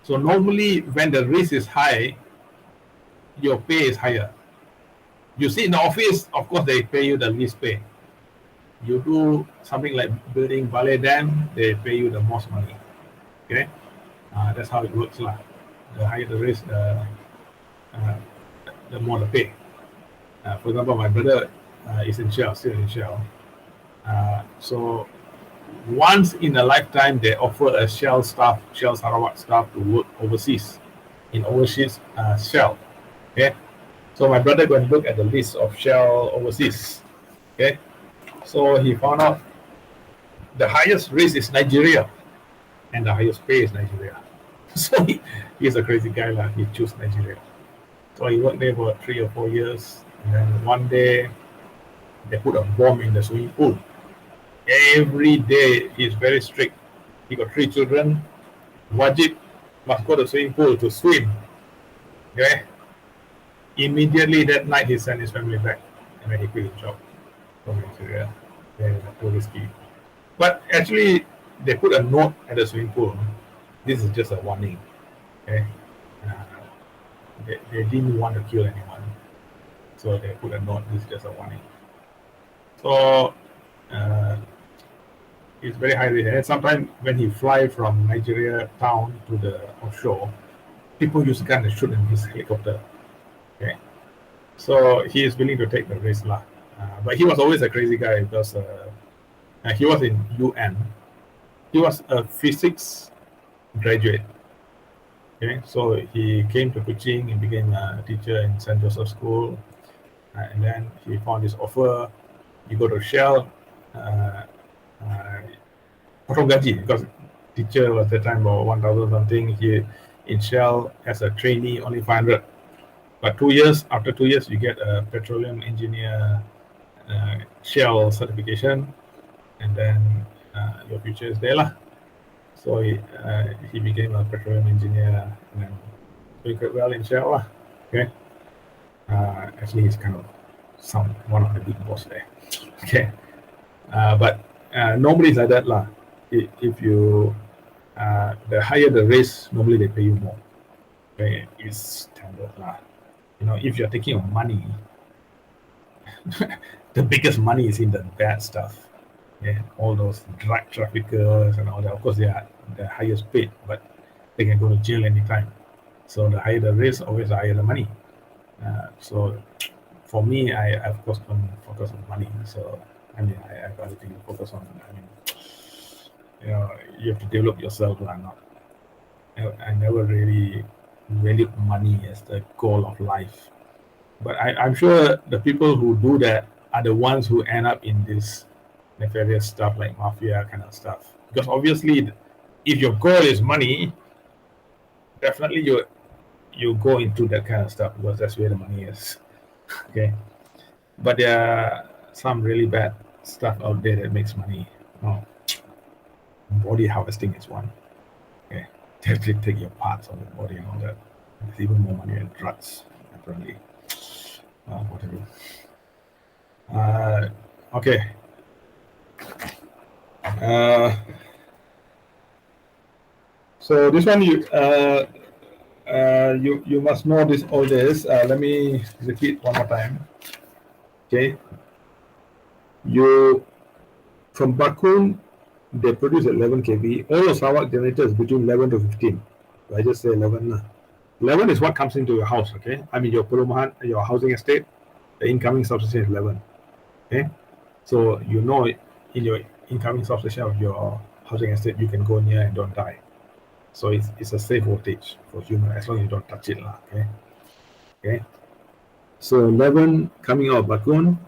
So normally when the risk is high, your pay is higher. You sit in the office, of course they pay you the least pay. You do something like building ballet dam, they pay you the most money. Okay, that's how it works lah. The higher the risk, the more the pay. For example, my brother is in Shell, still in Shell. So once in a lifetime, they offer a Shell Sarawak staff to work overseas, in overseas Shell. Okay, so my brother go and look at the list of Shell overseas. Okay, so he found out the highest risk is Nigeria, and the highest pay is Nigeria. So he's a crazy guy lah. He chose Nigeria. So he worked there for 3 or 4 years, and then one day they put a bomb in the swimming pool. Every day he's very strict. He got 3 children. Wajib must go to the swimming pool to swim. Okay. Immediately that night he sent his family back, and then he quit his job from Nigeria. Then too risky. But actually, they put a note at the swimming pool. This is just a warning. Okay. They didn't want to kill anyone, so they put a note. This is just a warning. So it's very high risk. And sometimes when he fly from Nigeria town to the offshore, people use gun and shoot in his helicopter. Okay, so he is willing to take the risk lah. But he was always a crazy guy because he was in UN. He was a physics graduate. Okay, so he came to Kuching and became a teacher in St. Joseph School, and then he found this offer. He go to Shell, potong gaji because teacher was at the time about 1,000 something. He in Shell as a trainee only 500. But after 2 years, you get a petroleum engineer Shell certification, and then your future is there lah. So he became a petroleum engineer and then doing quite well in Shell. Okay. Actually, he's kind of one of the big boss there. Okay. But nobody's like that. If you, the higher the raise, normally they pay you more. Okay. It's standard. If you're taking your money, the biggest money is in the bad stuff. Yeah, all those drug traffickers and all that. Of course, they are the highest paid, but they can go to jail anytime. So the higher the risk, always the higher the money. So for me, I of course don't focus on money. So I have other things to focus on. You have to develop yourself. I never really valued money as the goal of life. But I'm sure the people who do that are the ones who end up in this nefarious stuff like mafia kind of stuff. Because obviously, if your goal is money, definitely you go into that kind of stuff because that's where the money is. Okay, but there are some really bad stuff out there that makes money. Body harvesting is one. Okay, they actually take your parts of the body and all that. There's even more money in drugs, apparently. Whatever. Okay. So this one you must know all this. Let me repeat one more time. Okay. From Bakun, they produce 11 kV. All of Sarawak generators between 11 to 15. So I just say 11. 11 is what comes into your house. Okay. Your perumahan, your housing estate, the incoming substation is 11. Okay. So in your incoming substation of your housing estate, you can go near and don't die. So it's a safe voltage for human as long as you don't touch it. Okay. So 11 coming out of Bakun,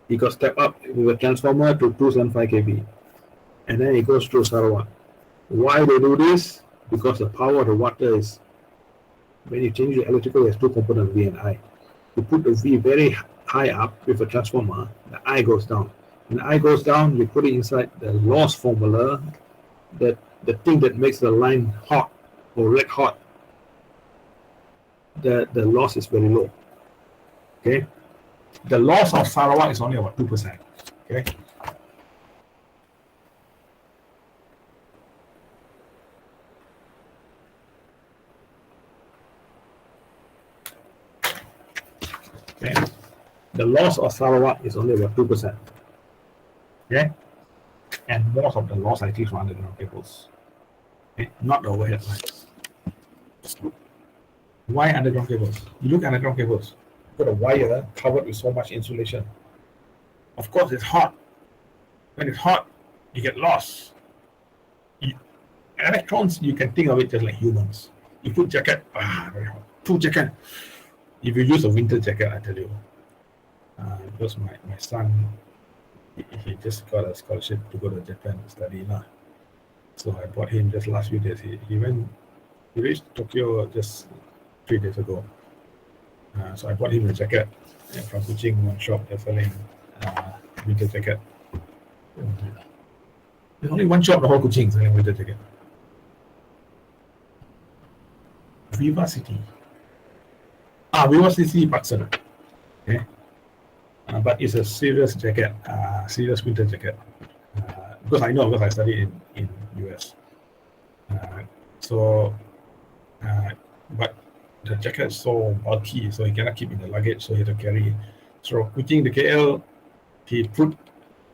it got stepped up with a transformer to 275 kV. And then it goes through Sarawak. Why they do this? Because the power of the water is, when you change the electrical, there's two components, V and I. You put the V very high up with a transformer, the I goes down. When the I goes down, you put it inside the loss formula, that the thing that makes the line hot or red hot, the loss is very low. Okay, the loss of Sarawak is only about 2%. Okay, the loss of Sarawak is only about 2%. Okay, and most of the loss I think from underground cables. Okay? Not the overhead lines. Why underground cables? You look at underground cables, you've got a wire covered with so much insulation. Of course, it's hot. When it's hot, you get lost. Electrons, you can think of it just like humans. You put jacket, very hot. Put jacket. If you use a winter jacket, I tell you, because my son, he just got a scholarship to go to Japan to study. So I bought him just last few days. He reached Tokyo just 3 days ago. So I bought him a jacket from Kuching, one shop. They're selling winter jacket. There's only one shop in the whole Kuching selling winter jacket. Viva City. Viva City Patson. Okay. But it's a serious jacket, serious winter jacket. Because I studied in US. But the jacket is so bulky, so he cannot keep in the luggage, so he had to carry. So Kuching the KL,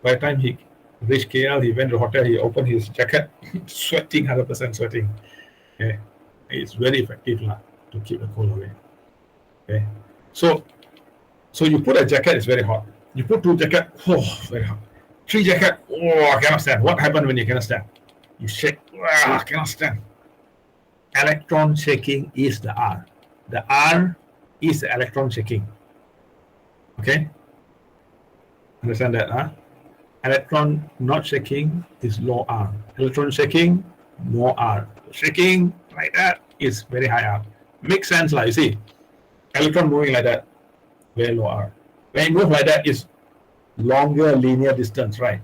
by the time he reached KL, he went to the hotel, he opened his jacket, sweating, 100% sweating. Okay. It's very effective to keep the cold away. Okay. So you put a jacket, it's very hot. You put 2 jackets, very hot. 3 jackets, I cannot stand. What happened when you cannot stand? You shake, cannot stand. Electron shaking is the R. The R is the electron shaking. Okay? Understand that, Electron not shaking is low R. Electron shaking, more R. Shaking like that is very high R. Makes sense, you see. Electron moving like that, very low R. When it moves like that, it's longer linear distance, right?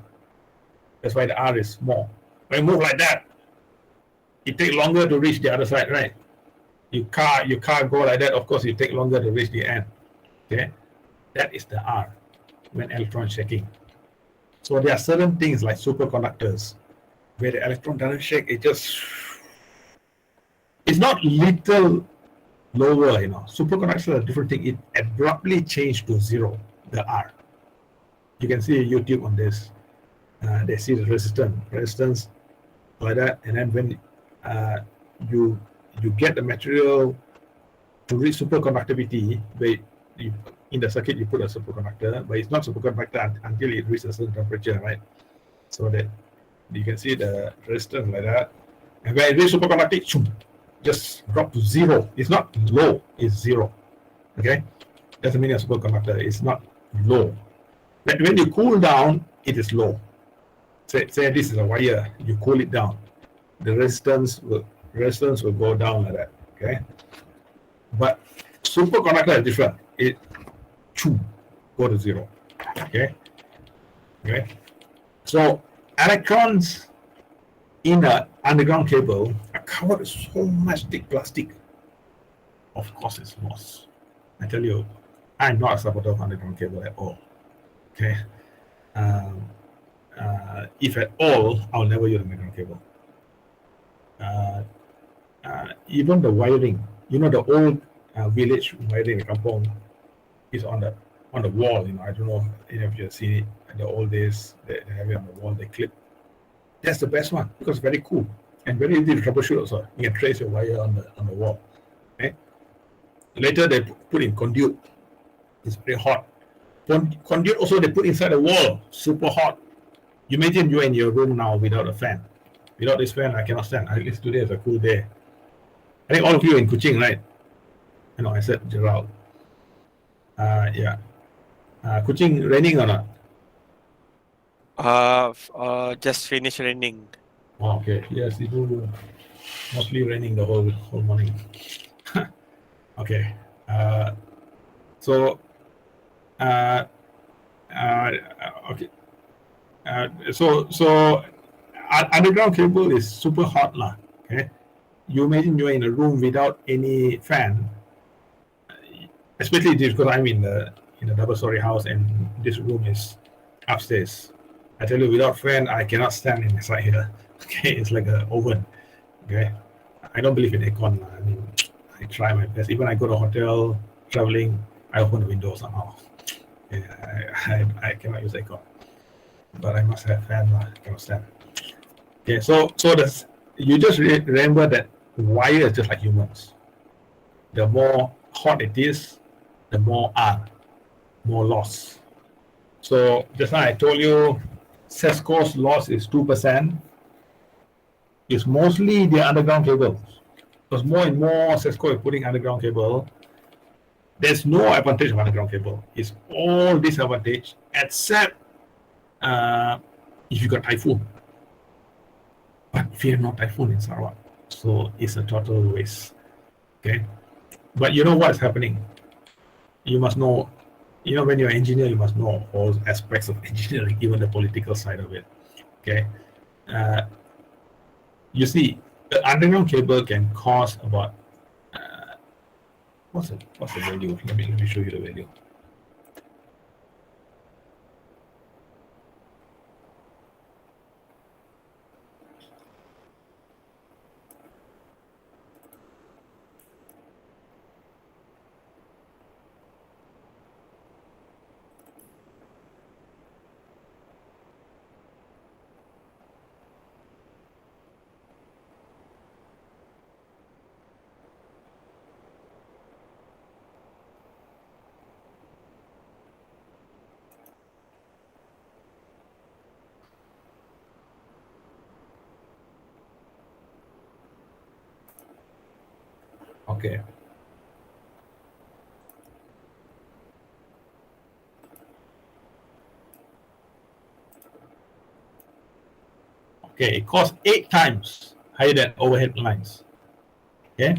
That's why the R is more. When it moves like that, it takes longer to reach the other side, right? You can't go like that. Of course, it takes longer to reach the end. Okay, that is the R when electron shaking. So there are certain things like superconductors where the electron doesn't shake. It's not little lower. Superconductors are a different thing. It abruptly changed to zero. The R. You can see YouTube on this. They see the resistance like that, and then when you get the material to reach superconductivity, in the circuit you put a superconductor, but it's not superconductor until it reaches a certain temperature, right? So that you can see the resistance like that, and when it reaches superconductivity, just drop to zero. It's not low, it's zero. Okay, that's the meaning of superconductor. It's not low. When you cool down, it is low. Say this is a wire, you cool it down, the resistance will go down like that. Okay, but superconductor is different. It go to zero. Okay. So electrons in an underground cable are covered with so much thick plastic. Of course, it's lost. I tell you, I'm not a supporter of underground cable at all. Okay. If at all, I'll never use underground cable. Even the wiring, the old village wiring, the kampong, is on the wall. I don't know if you've seen it. In the old days, they have it on the wall. They clip. That's the best one because it's very cool and very easy to troubleshoot. Also, you can trace your wire on the wall. Okay. Later, they put in conduit. It's very hot. Conduit also they put inside the wall. Super hot. You imagine you're in your room now without a fan. Without this fan, I cannot stand. At least today is a cool day. I think all of you are in Kuching, right? I said Gerald. Yeah. Kuching raining or not? Just finished raining. Oh, okay. Yes, it will mostly raining the whole morning. Okay. So okay. So underground cable is super hot lah. Okay. You imagine you're in a room without any fan, especially because I'm in a double-story house and this room is upstairs. I tell you, without fan, I cannot stand inside here. Okay, it's like an oven. Okay, I don't believe in aircon. I mean, I try my best. Even I go to a hotel traveling, I open the window somehow. Yeah, I cannot use aircon, but I must have fan. I cannot stand. Okay, so you just remember that wire is just like humans. The more hot it is, the more loss. So just now I told you, Cesco's loss is 2%. It's mostly the underground cables. Because more and more Cesco is putting underground cable. There's no advantage of underground cable. It's all disadvantage except if you got typhoon. But if you have no typhoon in Sarawak, so it's a total waste. Okay, but you know what's happening. You must know. When you're an engineer, you must know all aspects of engineering, even the political side of it. Okay, you see, the underground cable can cost about what's the value? Let me show you the value. Okay. Okay, it costs 8 times higher than overhead lines. Okay?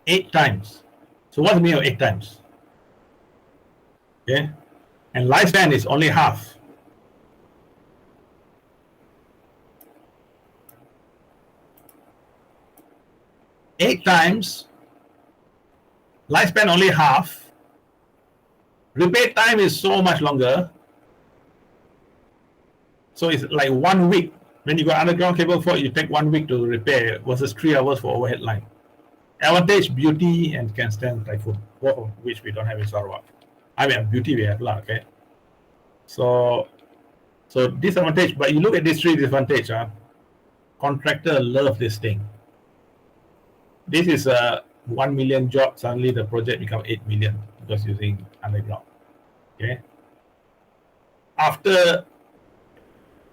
8 times. So what's the meaning of 8 times? Okay? And lifespan is only half. 8 times, lifespan only half, repair time is so much longer. So it's like 1 week. When you got underground cable fault, you take 1 week to repair versus 3 hours for overhead line. Advantage, beauty, and can stand typhoon, both of which we don't have in Sarawak. I mean, beauty we have, okay? So disadvantage, but you look at these 3 disadvantage. Contractor love this thing. This is a 1 million job. Suddenly the project become 8 million because using underground. Okay. After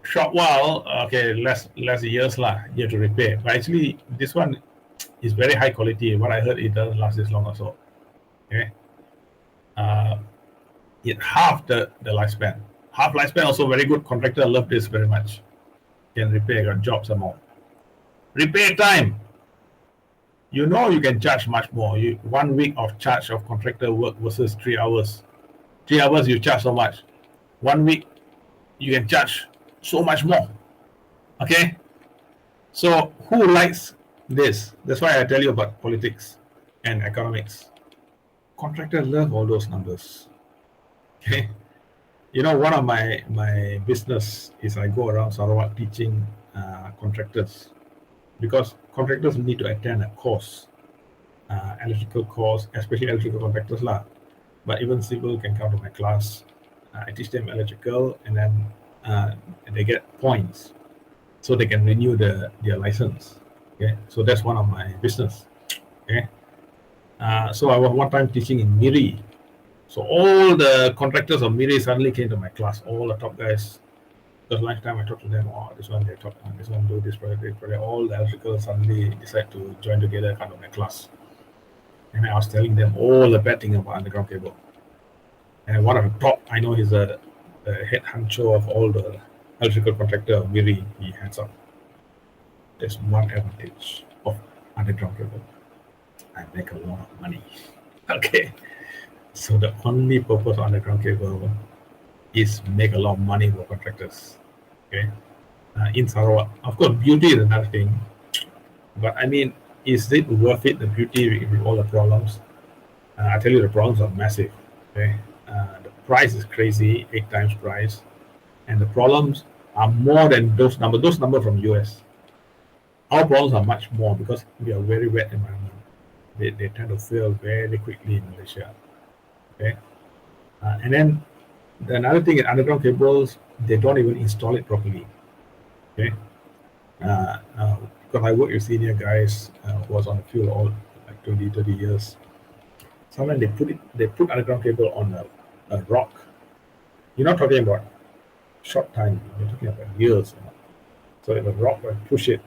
short while, okay, less years lah, you have to repair. But actually, this one is very high quality. What I heard, it doesn't last this long or so. Okay. It half the lifespan. Half lifespan also very good. Contractor love this very much. Can repair, got jobs some more. Repair time. You know you can charge much more. 1 week of charge of contractor work versus 3 hours. 3 hours you charge so much. 1 week you can charge so much more. Okay. So who likes this? That's why I tell you about politics and economics. Contractors love all those numbers. Okay. You know, one of my business is I go around Sarawak teaching contractors, because contractors need to attend a course, electrical course, especially electrical contractors lah. But even civil can come to my class. I teach them electrical, and then they get points, so they can renew their license. Okay, so that's one of my business. Okay, so I was one time teaching in Miri. So all the contractors of Miri suddenly came to my class, all the top guys. Because last time I talked to them, this one they talk, this one do this project, all the electrical suddenly decide to join together, come to my class. And I was telling them all the bad thing about underground cable. And one of the top, I know he's the head honcho of all the electrical contractor of Miri, he hands up. There's one advantage of underground cable. I make a lot of money. Okay. So the only purpose of underground cable is make a lot of money for contractors. Okay. In Sarawak. Of course, beauty is another thing. But I mean, is it worth it, the beauty with all the problems? I tell you, the problems are massive. Okay. The price is crazy, 8 times price. And the problems are more than those numbers. Those numbers from US. Our problems are much more because we are very wet environment. They tend to fail very quickly in Malaysia. Okay. And then another thing is underground cables, they don't even install it properly. Okay. Because I work with senior guys who was on the field all like 20, 30 years. Sometimes they put underground cable on a rock. You're not talking about short time, you're talking about years. So if a rock will push it,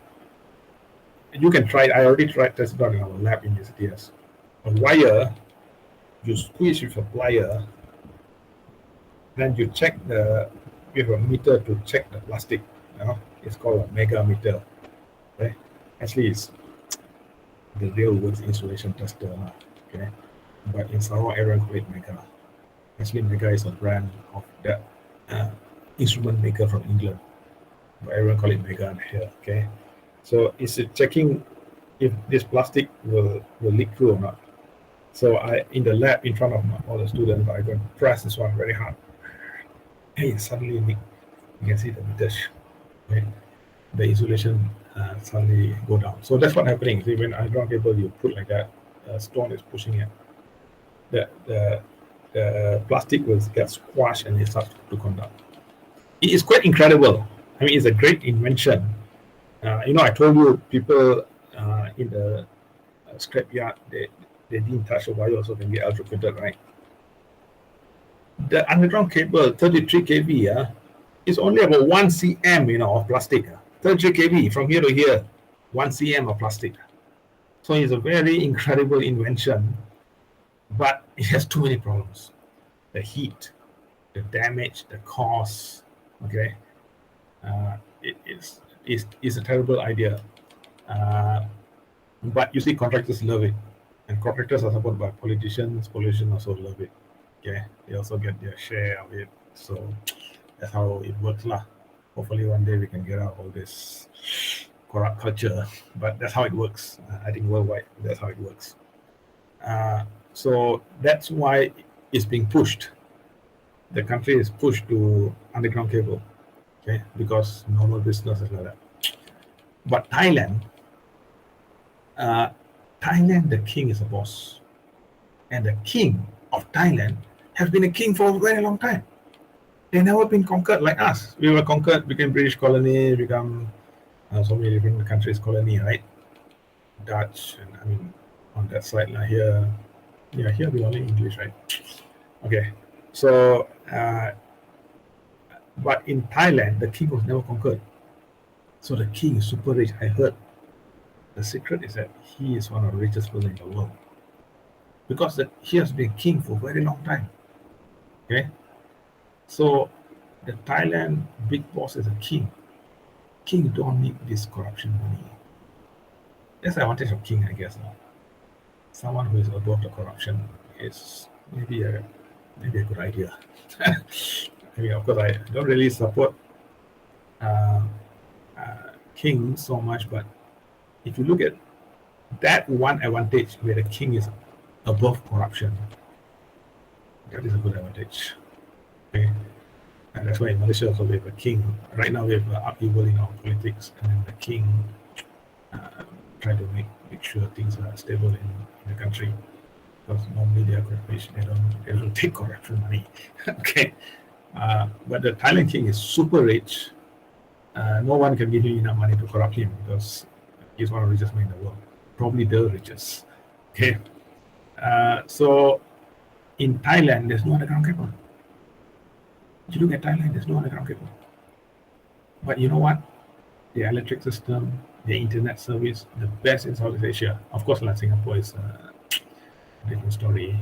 you can try it. I already tried testing out in our lab in UCTS. A wire, you squeeze with a plier, then you check with a meter to check the plastic. It's called a mega meter. Okay? Actually, it's the real words insulation tester. Okay, but in Sarawak, everyone call it mega. Actually, mega is a brand of that instrument maker from England, but everyone call it mega here. Okay, so it's checking if this plastic will leak through or not. So I, in the lab in front of all the students, I go and press this one very hard. Hey, suddenly leak. You can see the meter. Okay? The insulation suddenly go down. So that's what happening. See, when underground cable you put like that, stone is pushing it. The plastic will get squashed and it starts to conduct. It is quite incredible. I mean, it's a great invention. I told you people in the scrap yard, they didn't touch the wire, also can get electrocuted, right? The underground cable, 33 kV, is only about 1 cm, of plastic. 33 kV from here to here, 1 cm of plastic. So it's a very incredible invention, but it has too many problems. The heat, the damage, the cost. Okay, it is a terrible idea. But you see, contractors love it, and contractors are supported by politicians. Politicians also love it. Okay, they also get their share of it. So that's how it works lah. Hopefully one day we can get out all this corrupt culture, but that's how it works. I think worldwide, that's how it works. So that's why it's being pushed. The country is pushed to underground cable, okay, because normal business is like that. But Thailand, the king is a boss, and the king of Thailand has been a king for a very long time. They've never been conquered like us. We were conquered, became British colony, become so many different countries colony, right? Dutch, and I mean on that side here, yeah, here we only English, right? Okay, so but in Thailand, the king was never conquered. So the king is super rich. I heard the secret is that he is one of the richest people in the world because he has been king for a very long time. Okay, so the Thailand big boss is a king. King don't need this corruption money. That's the advantage of king, I guess. No? Someone who is above the corruption is maybe a good idea. I mean, of course, I don't really support king so much, but if you look at that one advantage where the king is above corruption, that is a good advantage. Okay, and that's why in Malaysia also we have a king. Right now we have upheaval in our politics, and then the king try to make sure things are stable in the country. Because normally they are corporation, they don't take corruption money. Okay, but the Thailand king is super rich. No one can give him enough money to corrupt him because he's one of the richest men in the world, probably the richest. Okay, so in Thailand there's no underground cable. If you look at Thailand, there's no underground cable. But you know what? The electric system, the internet service, the best in Southeast Asia. Of course, like Singapore is a different story.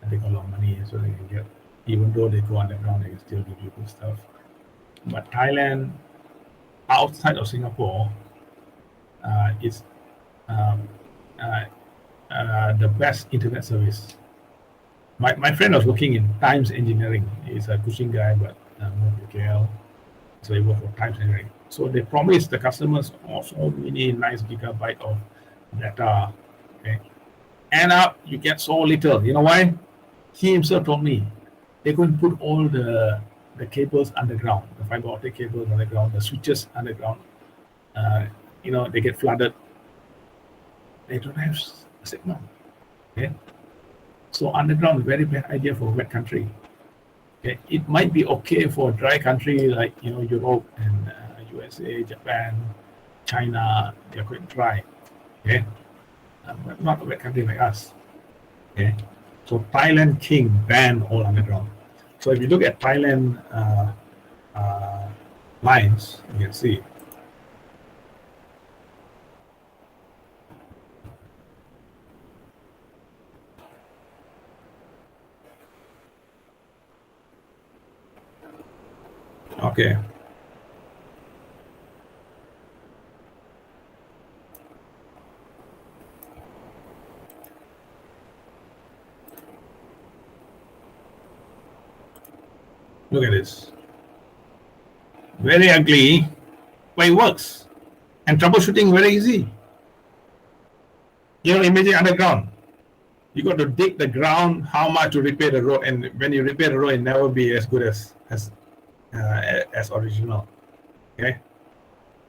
They got a lot of money, so they can get. Even though they go underground, they can still give you good stuff. But Thailand, outside of Singapore, is the best internet service. My friend was working in Times Engineering. He's a Kuching guy, but moved to KL. So he worked for Times Engineering. So they promised the customers so many nice gigabyte of data. Okay, end up you get so little. You know why? He himself told me they're going to put all the cables underground, the fiber optic cables underground, the switches underground. They get flooded. They don't have signal. Okay, so underground is a very bad idea for a wet country. Okay, it might be okay for a dry country like Europe and USA, Japan, China. They're quite dry. Okay, but not a wet country like us. Okay, so Thailand king banned all underground. So if you look at Thailand lines, you can see. Okay. Look at this. Very ugly, but it works. And troubleshooting very easy. Imagine underground. You got to dig the ground, how much to repair the road, and when you repair the road, it never be as good as original. Okay.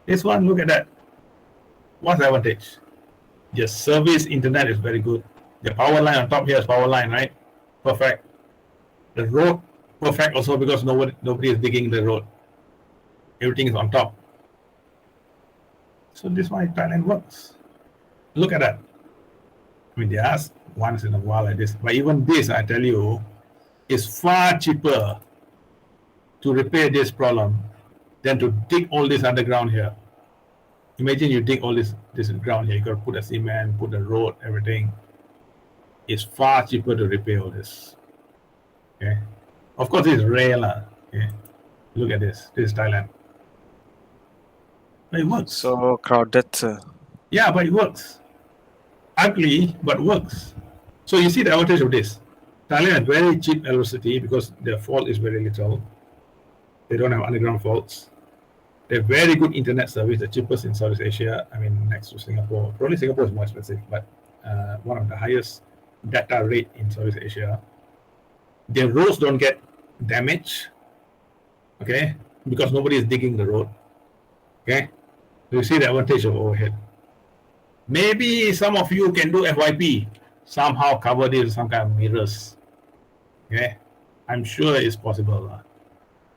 This one, look at that. What's the advantage? The service internet is very good. The power line on top here is power line, right? Perfect. The road, perfect also because nobody is digging the road. Everything is on top. So this one in Thailand works. Look at that. I mean, they ask once in a while like this, but even this, I tell you, is far cheaper to repair this problem than to dig all this underground here. Imagine you dig all this ground here. You got to put a cement, put a road, everything. It's far cheaper to repair all this. Okay. Of course, it's rare. Okay. Look at this. This is Thailand. But it works. So crowded, sir. Yeah, but it works. Ugly, but works. So you see the advantage of this. Thailand has very cheap electricity because their fault is very little. They don't have underground faults. They're very good internet service, the cheapest in Southeast Asia. I mean, next to Singapore. Probably Singapore is more expensive, but one of the highest data rate in Southeast Asia. Their roads don't get damaged, okay, because nobody is digging the road, okay. You see the advantage of overhead. Maybe some of you can do FYP, somehow cover this with some kind of mirrors, okay. I'm sure it's possible.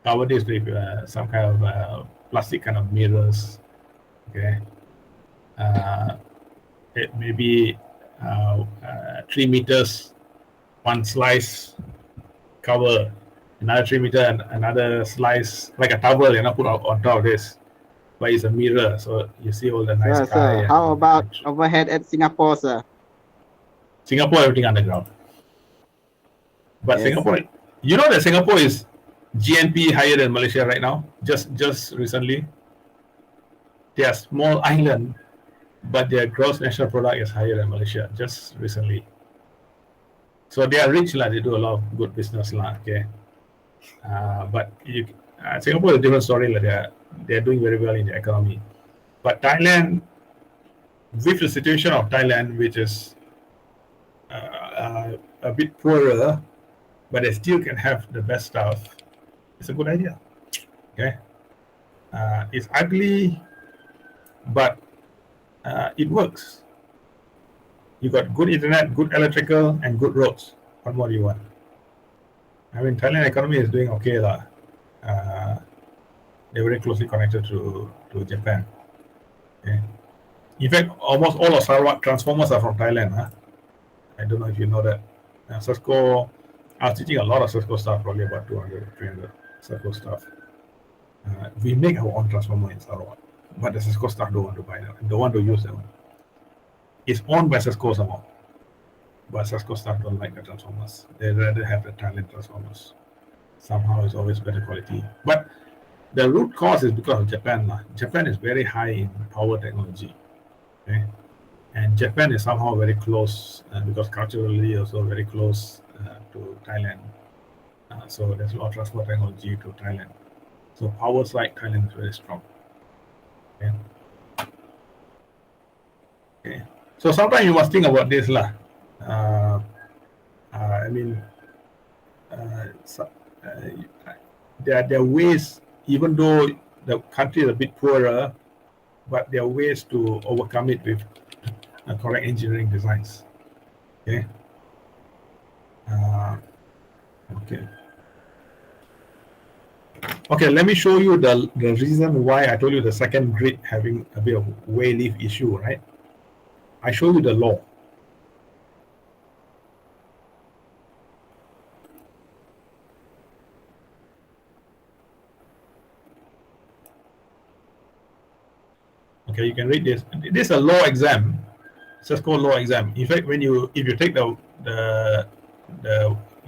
Cover this with some kind of plastic kind of mirrors, okay. It may be 3 meters, one slice cover, another 3 meter, and another slice, like a towel, put on top of this. But it's a mirror, so you see all the nice sky. Sir, how about overhead at Singapore, sir? Singapore, everything underground. But Yes. Singapore, you know that Singapore is GNP higher than Malaysia right now? Just recently. They are small island, but their gross national product is higher than Malaysia, just recently. So they are rich, they do a lot of good business, okay. But Singapore is a different story, they're doing very well in the economy. But Thailand, with the situation of Thailand, which is a bit poorer, but they still can have the best stuff, it's a good idea, okay. It's ugly, but it works. You got good internet, good electrical, and good roads. What more do you want? I mean, Thailand economy is doing okay, they're very closely connected to Japan. Okay. In fact, almost all of Sarawak transformers are from Thailand. I don't know if you know that. Cisco, I was teaching a lot of Cisco stuff, probably about 200, 300 Cisco stuff. We make our own transformer in Sarawak, but the Cisco staff don't want to buy them, don't want to use them. It's owned by Cisco somehow, but Cisco staff don't like the transformers. They rather have the Thailand transformers. Somehow it's always better quality. But the root cause is because of Japan. Japan is very high in power technology. Okay? And Japan is somehow very close, because culturally also very close to Thailand. So there's a lot of transport technology to Thailand. So power side, Thailand is very strong. Okay. Okay. So sometimes you must think about this, I mean, there are ways, even though the country is a bit poorer, but there are ways to overcome it with correct engineering designs. Okay. Okay. Okay, let me show you the reason why I told you the second grid having a bit of way leaf issue, right? I show you the law. Okay, you can read this. This is a law exam. It's just called law exam. In fact, if you take the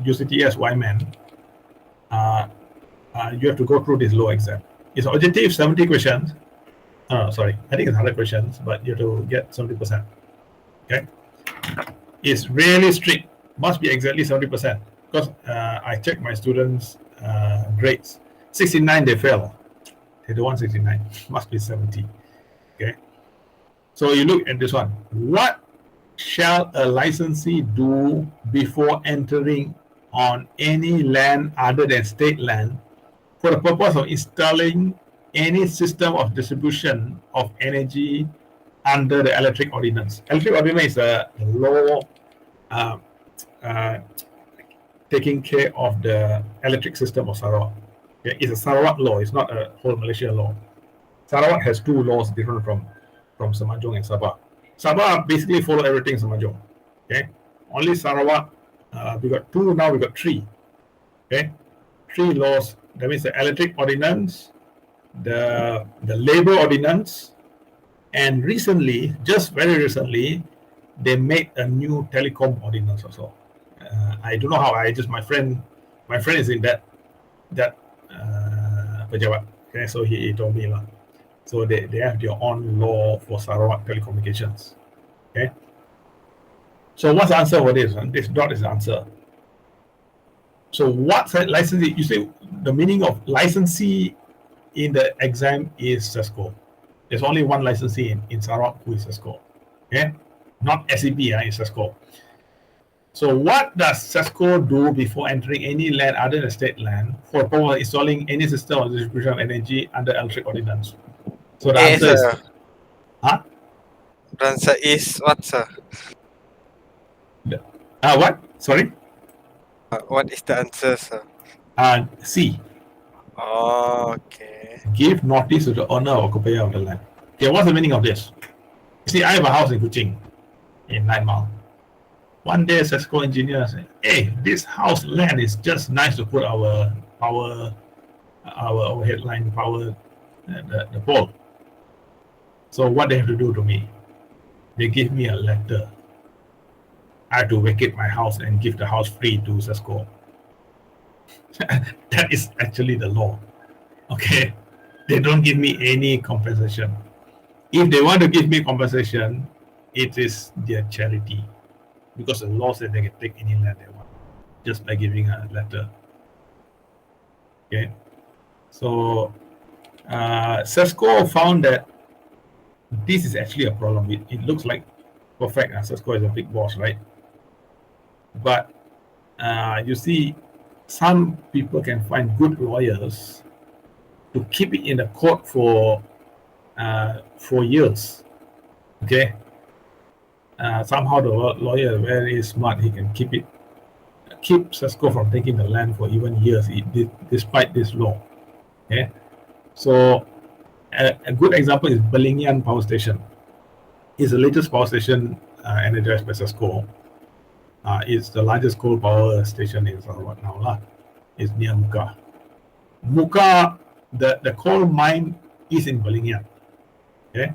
UCTS Wyman, you have to go through this law exam. It's objective 70 questions. Sorry, I think it's 100 questions, but you have to get 70%. Okay, it's really strict. Must be exactly 70%, because I checked my students' grades. 69 they fail. They don't want 69. Must be 70. Okay. So you look at this one. What shall a licensee do before entering on any land other than state land for the purpose of installing any system of distribution of energy under the electric ordinance? Electric ordinance is a law taking care of the electric system of Sarawak. Okay? It's a Sarawak law. It's not a whole Malaysia law. Sarawak has two laws different from Semenanjung and Sabah. Sabah basically follow everything Semenanjung. Okay, only Sarawak, we got two, now we got three. Okay, three laws. That means the electric ordinance, the labor ordinance, and recently, just very recently, they made a new telecom ordinance also. I don't know how. My friend is in that pejabat. Okay, so he told me lah. So they have their own law for Sarawak telecommunications. Okay. So what's the answer for this? This dot is the answer. So what's a licensee? You say the meaning of licensee in the exam is Cisco. There's only one licensee in Sarawak who is Cisco. Okay, not SEP, it's Cisco. So what does Cisco do before entering any land other than state land for installing any system of distribution of energy under electric ordinance? So the A, answer is, sir. huh? The answer is what, sir? What? Sorry? What is the answer, sir? C. Oh, okay. Give notice to the owner or occupier of the land. Okay, what's the meaning of this? See, I have a house in Kuching, in 9 Mile. One day, Cisco engineer said, "Hey, this house land is just nice to put our headline power, the pole." So what they have to do to me? They give me a letter. I have to vacate my house and give the house free to Cisco. That is actually the law. Okay, they don't give me any compensation. If they want to give me compensation, it is their charity, because the law said they can take any land they want just by giving a letter. Okay, so Cisco found that this is actually a problem. It looks like perfect. Cisco is a big boss, right? But you see, some people can find good lawyers to keep it in the court for years. Okay. Somehow the lawyer is very smart. He can keep Cisco from taking the land for even years, despite this law. Okay. So a good example is Belingian Power Station. It's the latest power station energized by Cisco. It's the largest coal power station in Sarawak now. It's near Muka. Muka, the coal mine is in Belingian. Okay.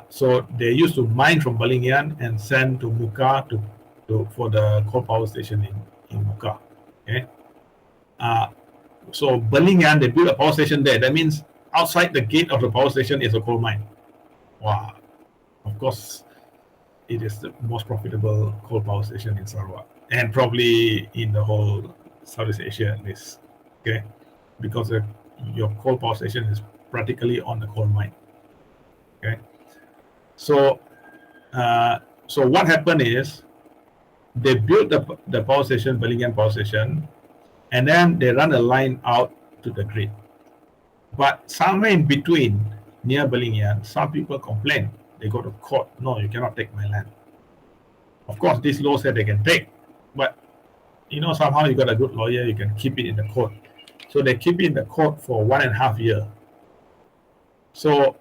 So they used to mine from Belingian and send to Muka for the coal power station in Muka. Okay. So Belingian, they built a power station there. That means outside the gate of the power station is a coal mine. Wow. Of course, it is the most profitable coal power station in Sarawak, and probably in the whole Southeast Asia at least. Okay, because your coal power station is practically on the coal mine. Okay, so what happened is they built the power station, Belingian Power Station, and then they run a line out to the grid. But somewhere in between, near Belingian, some people complain. They go to court. No, you cannot take my land. Of course, this law said they can take, but somehow you got a good lawyer, you can keep it in the court. So they keep it in the court for 1.5 years. So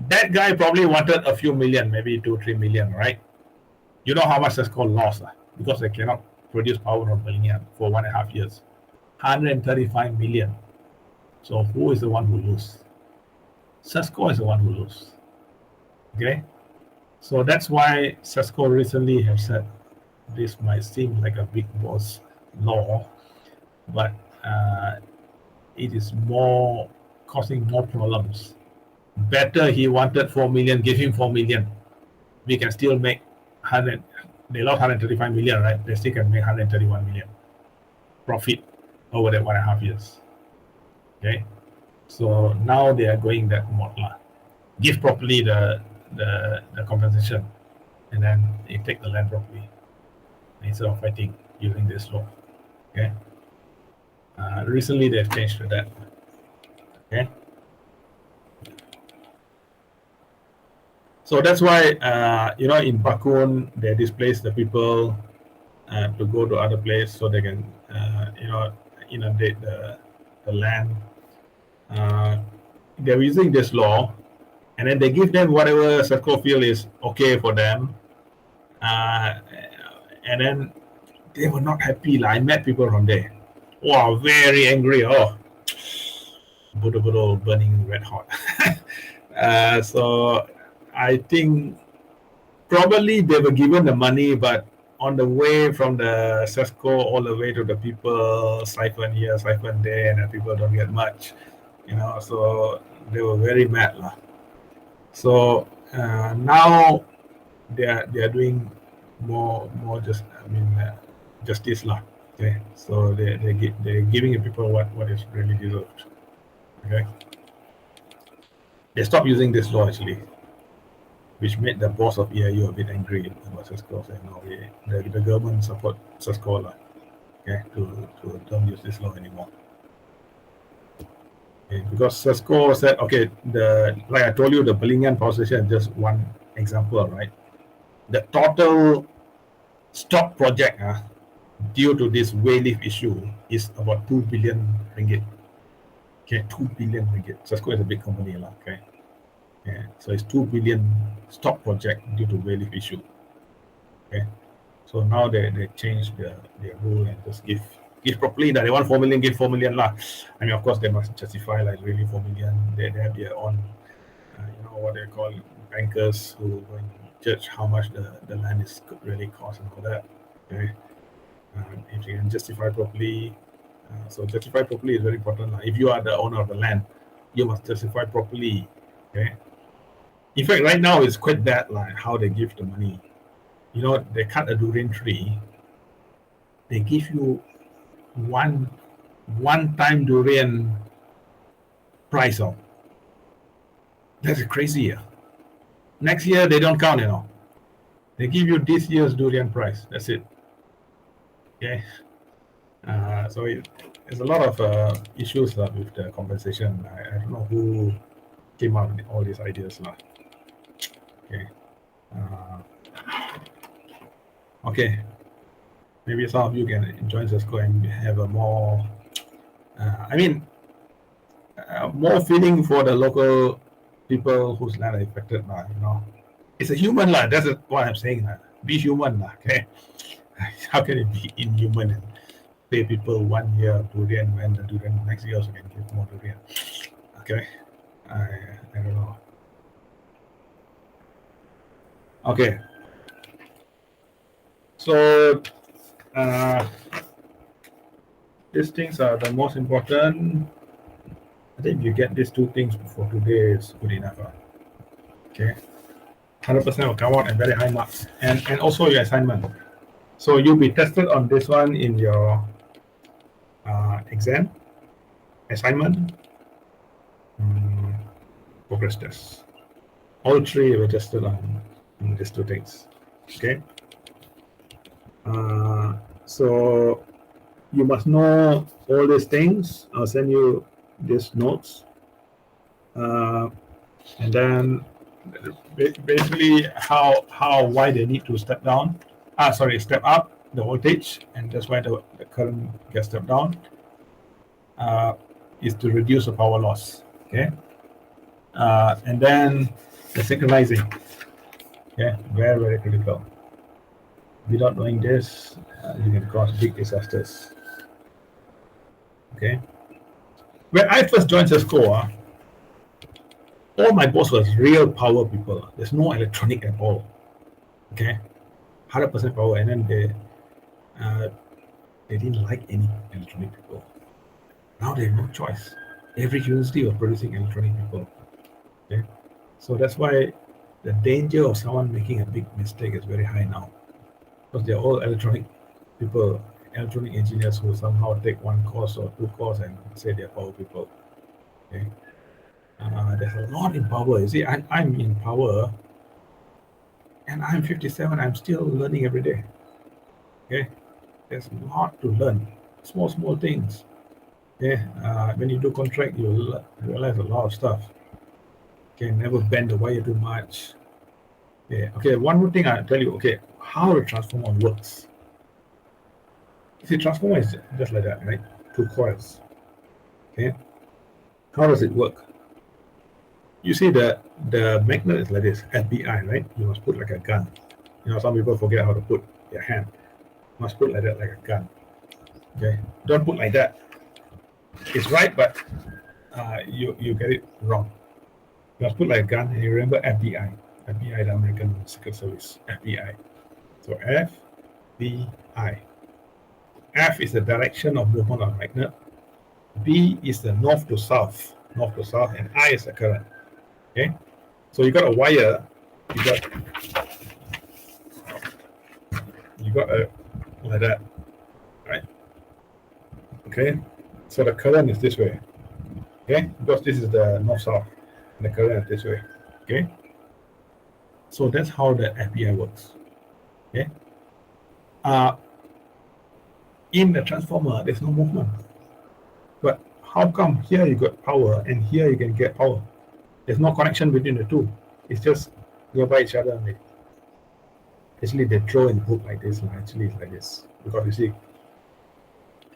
that guy probably wanted a few million, maybe 2-3 million, right? You know how much that's called loss, because they cannot produce power from Belingian for 1.5 years. 135 million. So who is the one who loses? Cisco is the one who loses. Okay, so that's why Cisco recently have said this might seem like a big boss law, but it is causing more problems. Better he wanted 4 million, give him 4 million. We can still make 100. They lost 135 million, right? They still can make 131 million profit over that 1.5 years. Okay, so now they are going that mode. Give properly the compensation, and then you take the land properly instead of fighting using this law. Okay. Recently they've changed to that. Okay. So that's why in Bakun they displace the people to go to other place so they can inundate the land. They're using this law, and then they give them whatever Cisco feel is okay for them. And then they were not happy. I met people from there. Wow, very angry. Oh, burning red hot. So I think probably they were given the money, but on the way from the Cisco all the way to the people, siphon here, siphon there, and the people don't get much. So they were very mad. So now they are doing more justice. Okay, so they're giving people what is really deserved. Okay, they stopped using this law actually, which made the boss of EIU a bit angry about Cisco, saying, "No, the government support Cisco, okay, to don't use this law anymore." Okay, because Cisco said, okay, like I told you, the Belingan power station is just one example, right? The total stop project due to this whale leaf issue is about 2 billion ringgit. Okay, 2 billion ringgit. Cisco is a big company, okay. Yeah, so it's 2 billion stop project due to whale leaf issue. Okay, so now they changed their rule and just give properly. That they want 4 million, give 4 million lah. I mean, of course, they must justify like really 4 million. They have their own, what they call bankers who go and judge how much the land is really cost and all that. Okay, if you can justify properly. So justify properly is very important. If you are the owner of the land, you must justify properly. Okay. In fact, right now it's quite bad, like how they give the money. They cut a durian tree. They give you one-time durian price of. That's crazy. Next year they don't count, They give you this year's durian price. That's it. Okay. So there's a lot of issues with the compensation. I don't know who came up with all these ideas. Okay. Okay. Maybe some of you can join Cisco and have a more, more feeling for the local people whose land are affected. It's a human. That's what I'm saying. Be human. Okay. How can it be inhuman and pay people 1 year of durian when the durian next year also can give more durian? Okay. I don't know. Okay. So these things are the most important. I think you get these two things for today is good enough. Okay. 100% will come out and very high marks. And also your assignment. So you'll be tested on this one in your exam, assignment, progress test. All three were tested on these two things. Okay. So you must know all these things. I'll send you these notes. And then basically why they need to step up the voltage, and that's why the current gets stepped down, is to reduce the power loss. Okay. And then the synchronizing. Okay, very, very critical. Without knowing this, you can cause big disasters. Okay. When I first joined Cisco, all my boss was real power people. There's no electronic at all. Okay, 100% power, and then they didn't like any electronic people. Now they have no choice. Every university was producing electronic people. Okay, so that's why the danger of someone making a big mistake is very high now, because they're all electronic people, electronic engineers who somehow take one course or two courses and say they're power people. Okay. There's a lot in power. You see, I'm in power, and I'm 57. I'm still learning every day. Okay, there's a lot to learn. Small things. Okay, when you do contract, you realize a lot of stuff. Okay, never bend the wire too much. Okay. One more thing I'll tell you. Okay, how the transformer works. You see, transformer is just like that, right? Two coils. Okay, how does it work? You see the magnet is like this, FBI, right? You must put like a gun. Some people forget how to put their hand. You must put like that, like a gun. Okay, don't put like that. It's right, but you get it wrong. You must put like a gun, and you remember FBI, the American Secret Service, FBI. So FBI. F is the direction of movement of magnet. B is the north to south, and I is the current. Okay, so you got a wire, you got a like that, right? Okay, so the current is this way. Okay, because this is the north-south, and the current is this way. Okay, so that's how the FBI works. Okay, in the transformer, there's no movement. But how come here you got power and here you can get power? There's no connection between the two. It's just nearby each other only. Actually, they draw in the book like this, and actually it's like this. Because you see,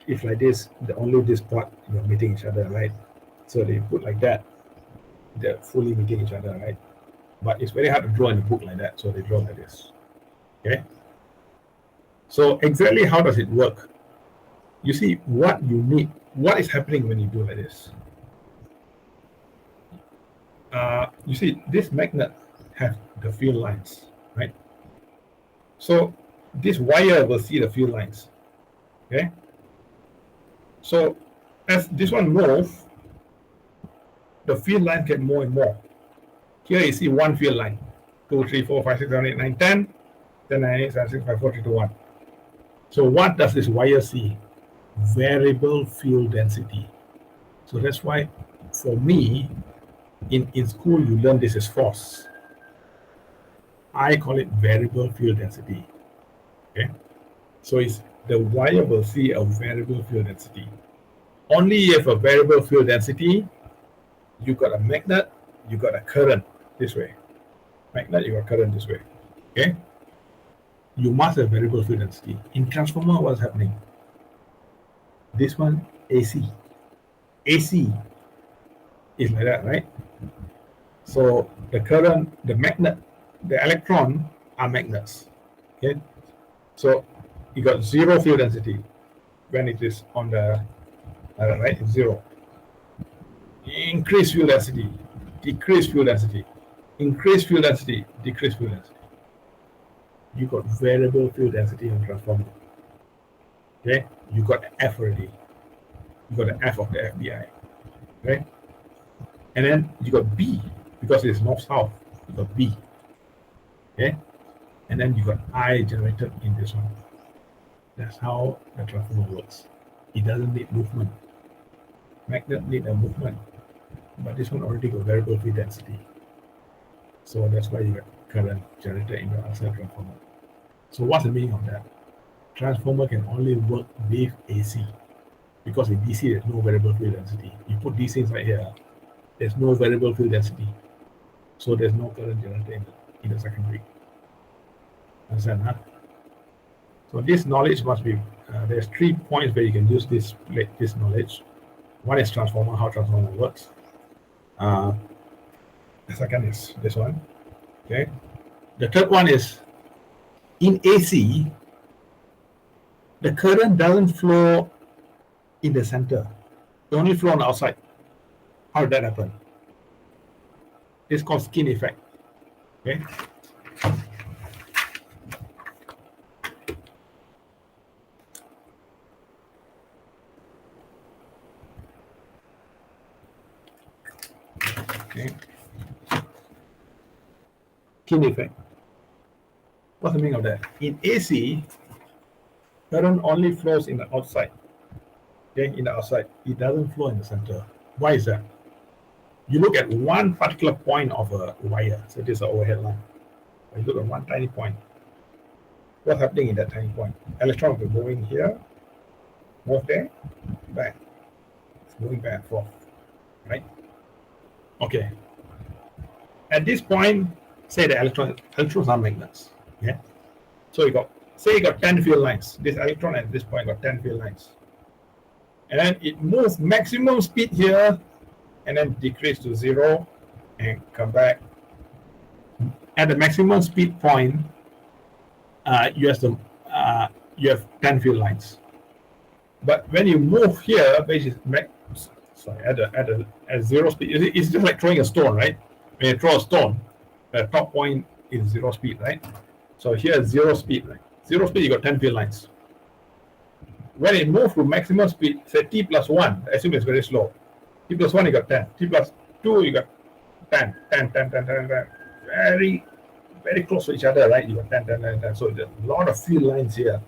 if like this, the only this part you're meeting each other, right? So they put like that, they're fully meeting each other, right? But it's very hard to draw in the book like that, so they draw like this. Okay? So exactly how does it work? You see what you need, what is happening when you do like this. You see, this magnet has the field lines, right? So this wire will see the field lines. Okay. So as this one moves, the field line get more and more. Here you see one field line. 2, 3, 4, 5, 6, 7, 8, 9, 10. 10, 9, 8, 7, 6, 5, 4, 3, 2, 1. So what does this wire see? Variable field density. So that's why for me, in school you learn this as force. I call it variable field density. Okay, so it's the wire will see a variable field density. Only if a variable field density, you got a magnet, you got a current this way. Magnet, you got current this way. Okay, you must have variable field density. In transformer, what's happening? This one AC. AC is like that, right? So the current, the magnet, the electron are magnets. Okay, so you got zero field density when it is on the right, it's zero. Increase field density, decrease field density, increase field density, decrease field density. You got variable field density on transformer. Okay, you got F already. You got the F of the FBI. Okay, and then you got B because it's north-south. You got B. Okay, and then you got I generated in this one. That's how the transformer works. It doesn't need movement. Magnet need a movement, but this one already got variable field density. So that's why you got current generated in the outside transformer. So what's the meaning of that? Transformer can only work with AC because in DC there's no variable field density. You put DC inside here, there's no variable field density. So there's no current generated in the secondary. Understand, huh? So this knowledge must be, there's 3 points where you can use this knowledge. One is transformer, how transformer works. The second is this one. Okay. The third one is in AC, the current doesn't flow in the center. It only flow on the outside. How did that happen? It's called skin effect. Okay. Okay. Skin effect. What's the meaning of that? In AC, current only flows in the outside. Okay, in the outside, it doesn't flow in the center. Why is that? You look at one particular point of a wire, so this is an overhead line. You look at one tiny point. What's happening in that tiny point? Electron will be moving here, move there, back. It's moving back and forth, right? Okay. At this point, say the electrons are magnets. Yeah. So you got, say you got 10 field lines. This electron at this point got 10 field lines. And then it moves maximum speed here and then decrease to 0 and come back. At the maximum speed point, you have 10 field lines. But when you move here, which is at 0 speed, it's just like throwing a stone, right? When you throw a stone, the top point is 0 speed, right? So here 0 speed, right? 0 speed, you got 10 field lines. When it moves to maximum speed, say t plus 1, assume it's very slow. T plus 1, you got 10. T plus 2, you got 10. Very, very close to each other, right? You got 10. So there's a lot of field lines here.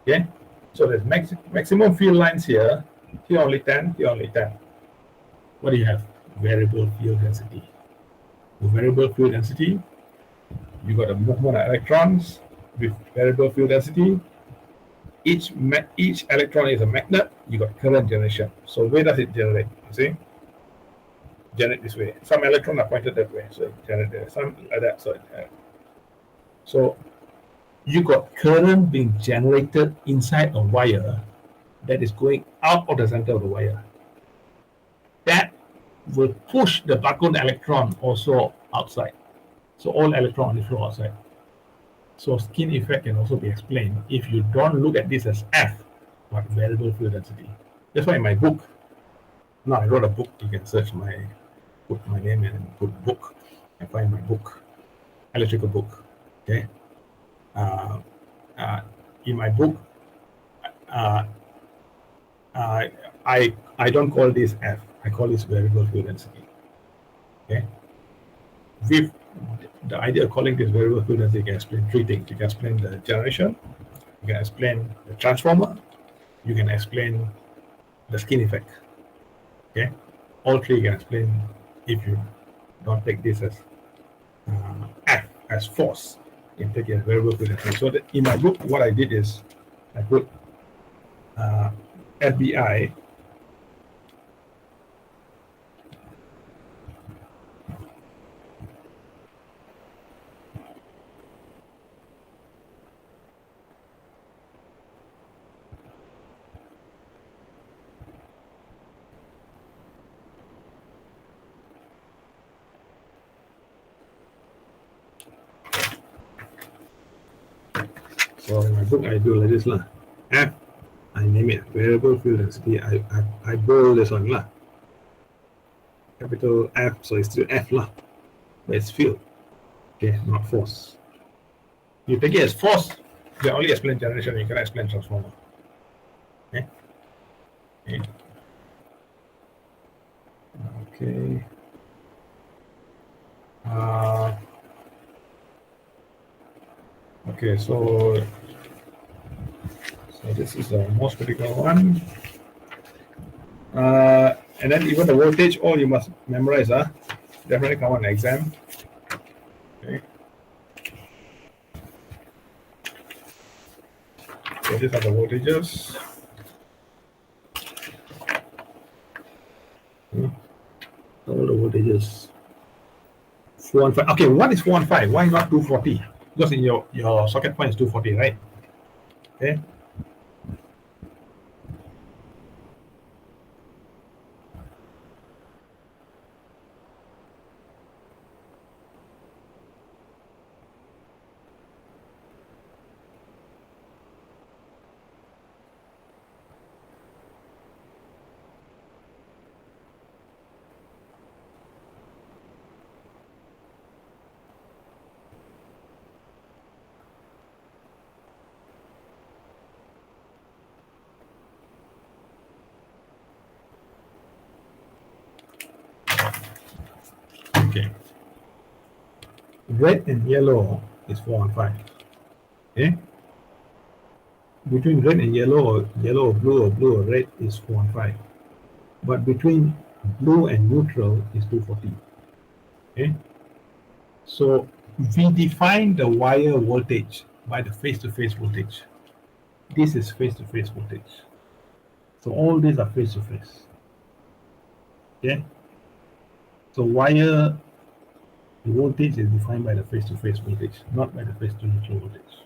Okay? So there's maximum field lines here. Here only 10, here only 10. what do you have? Variable field density. The variable field density, you got a movement of electrons with variable field density. Each electron is a magnet. You got current generation. So where does it generate? You see, generate this way. Some electrons are pointed that way, so it generate there. Some like that, so you got current being generated inside a wire that is going out of the center of the wire. That will push the background electron also outside. So all electrons only flow outside. So skin effect can also be explained if you don't look at this as F, but variable field density. That's why in my book, now I wrote a book, you can put my name in and put book and find my book, electrical book. Okay. In my book, I don't call this F, I call this variable field density. Okay. With the idea of calling this variable field density, you can explain three things. You can explain the generation, you can explain the transformer, you can explain the skin effect. Okay, all three you can explain if you don't take this as F as force. You can take it as variable field density. So in my book, what I did is I put FBI. So in my book, I do like this lah. F, I name it variable field density. I bold this one lah. Capital F, so it's still F lah, but it's field. Okay, not force. You take it as force, you can only explain generation, you cannot explain transformer. Okay. Okay. Okay. Okay, so this is the most critical one. And then even the voltage, all you must memorize, definitely come on exam. Okay. So these are the voltages. All the voltages. 415. Okay, what is 415? Why not 240? Because in your socket point is 240, right? Okay. Okay. Red and yellow is 415. Okay. Between red and yellow, or blue or red is 415. But between blue and neutral is 240. Okay. So we define the wire voltage by the face-to-face voltage. This is face-to-face voltage. So all these are face-to-face. Okay. So wire voltage is defined by the face-to-face voltage, not by the face-to-neutral voltage.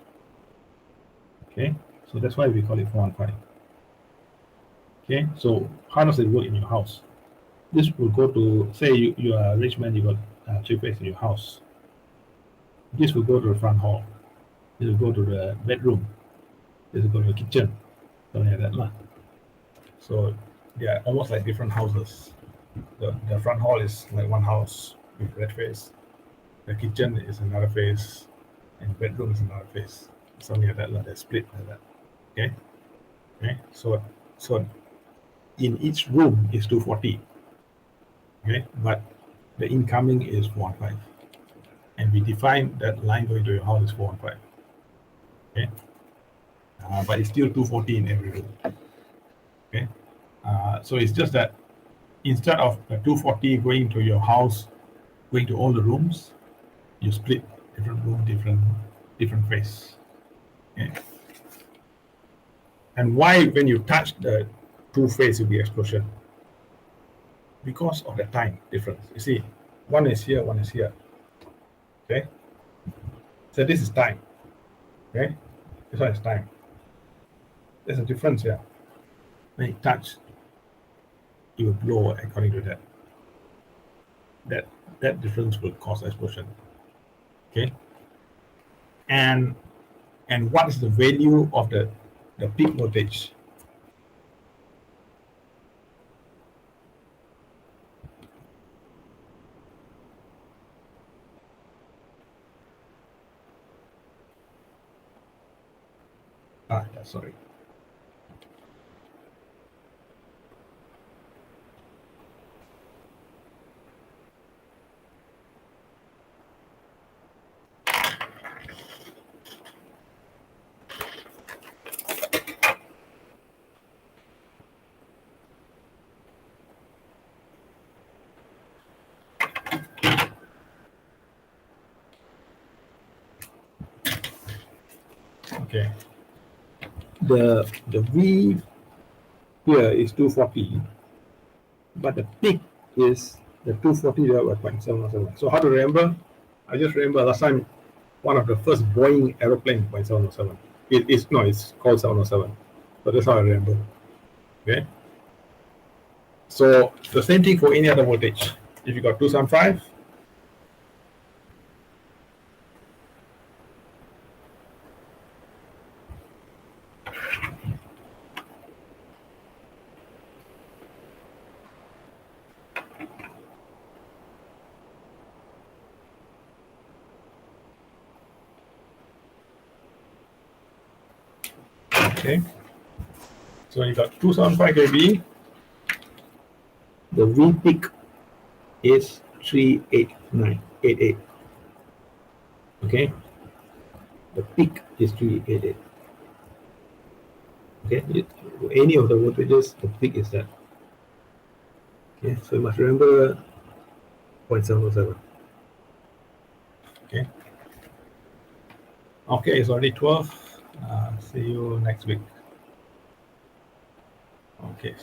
Okay, so that's why we call it 415. Okay, so how does it work in your house? This will go to, say you are a rich man, you got 3 phase in your house. This will go to the front hall. This will go to the bedroom. This will go to the kitchen. Something like that. So they are almost like different houses. The front hall is like one house with red phase. The kitchen is another phase, and bedroom is another phase. Something like that. They're split like that. Okay. Okay. So in each room is 240. Okay, but the incoming is 415, and we define that line going to your house is 415. Okay, but it's still 240 in every room. Okay, so it's just that instead of 240 going to your house, going to all the rooms, you split different room, different phase. Okay. And why, when you touch the two phase, will be explosion? Because of the time difference. You see, one is here, one is here. Okay. So this is time. Okay. This one is time. There's a difference here. When you touch, it will blow according to that. That difference will cause explosion. Okay. And what is the value of the peak voltage? Sorry. Okay. The V here is 240, but the peak is the 240 divided by 0.707. So how to remember? I just remember last time one of the first Boeing aeroplane 0.707. It's called 707. So that's how I remember. Okay. So the same thing for any other voltage. If you got 275, okay. So you got 275 kV. The V peak is 38988. Okay. The peak is 388. Okay. Any of the voltages, the peak is that. Okay. So you must remember 0.707. Okay. Okay. It's already 12. See you next week. Okay.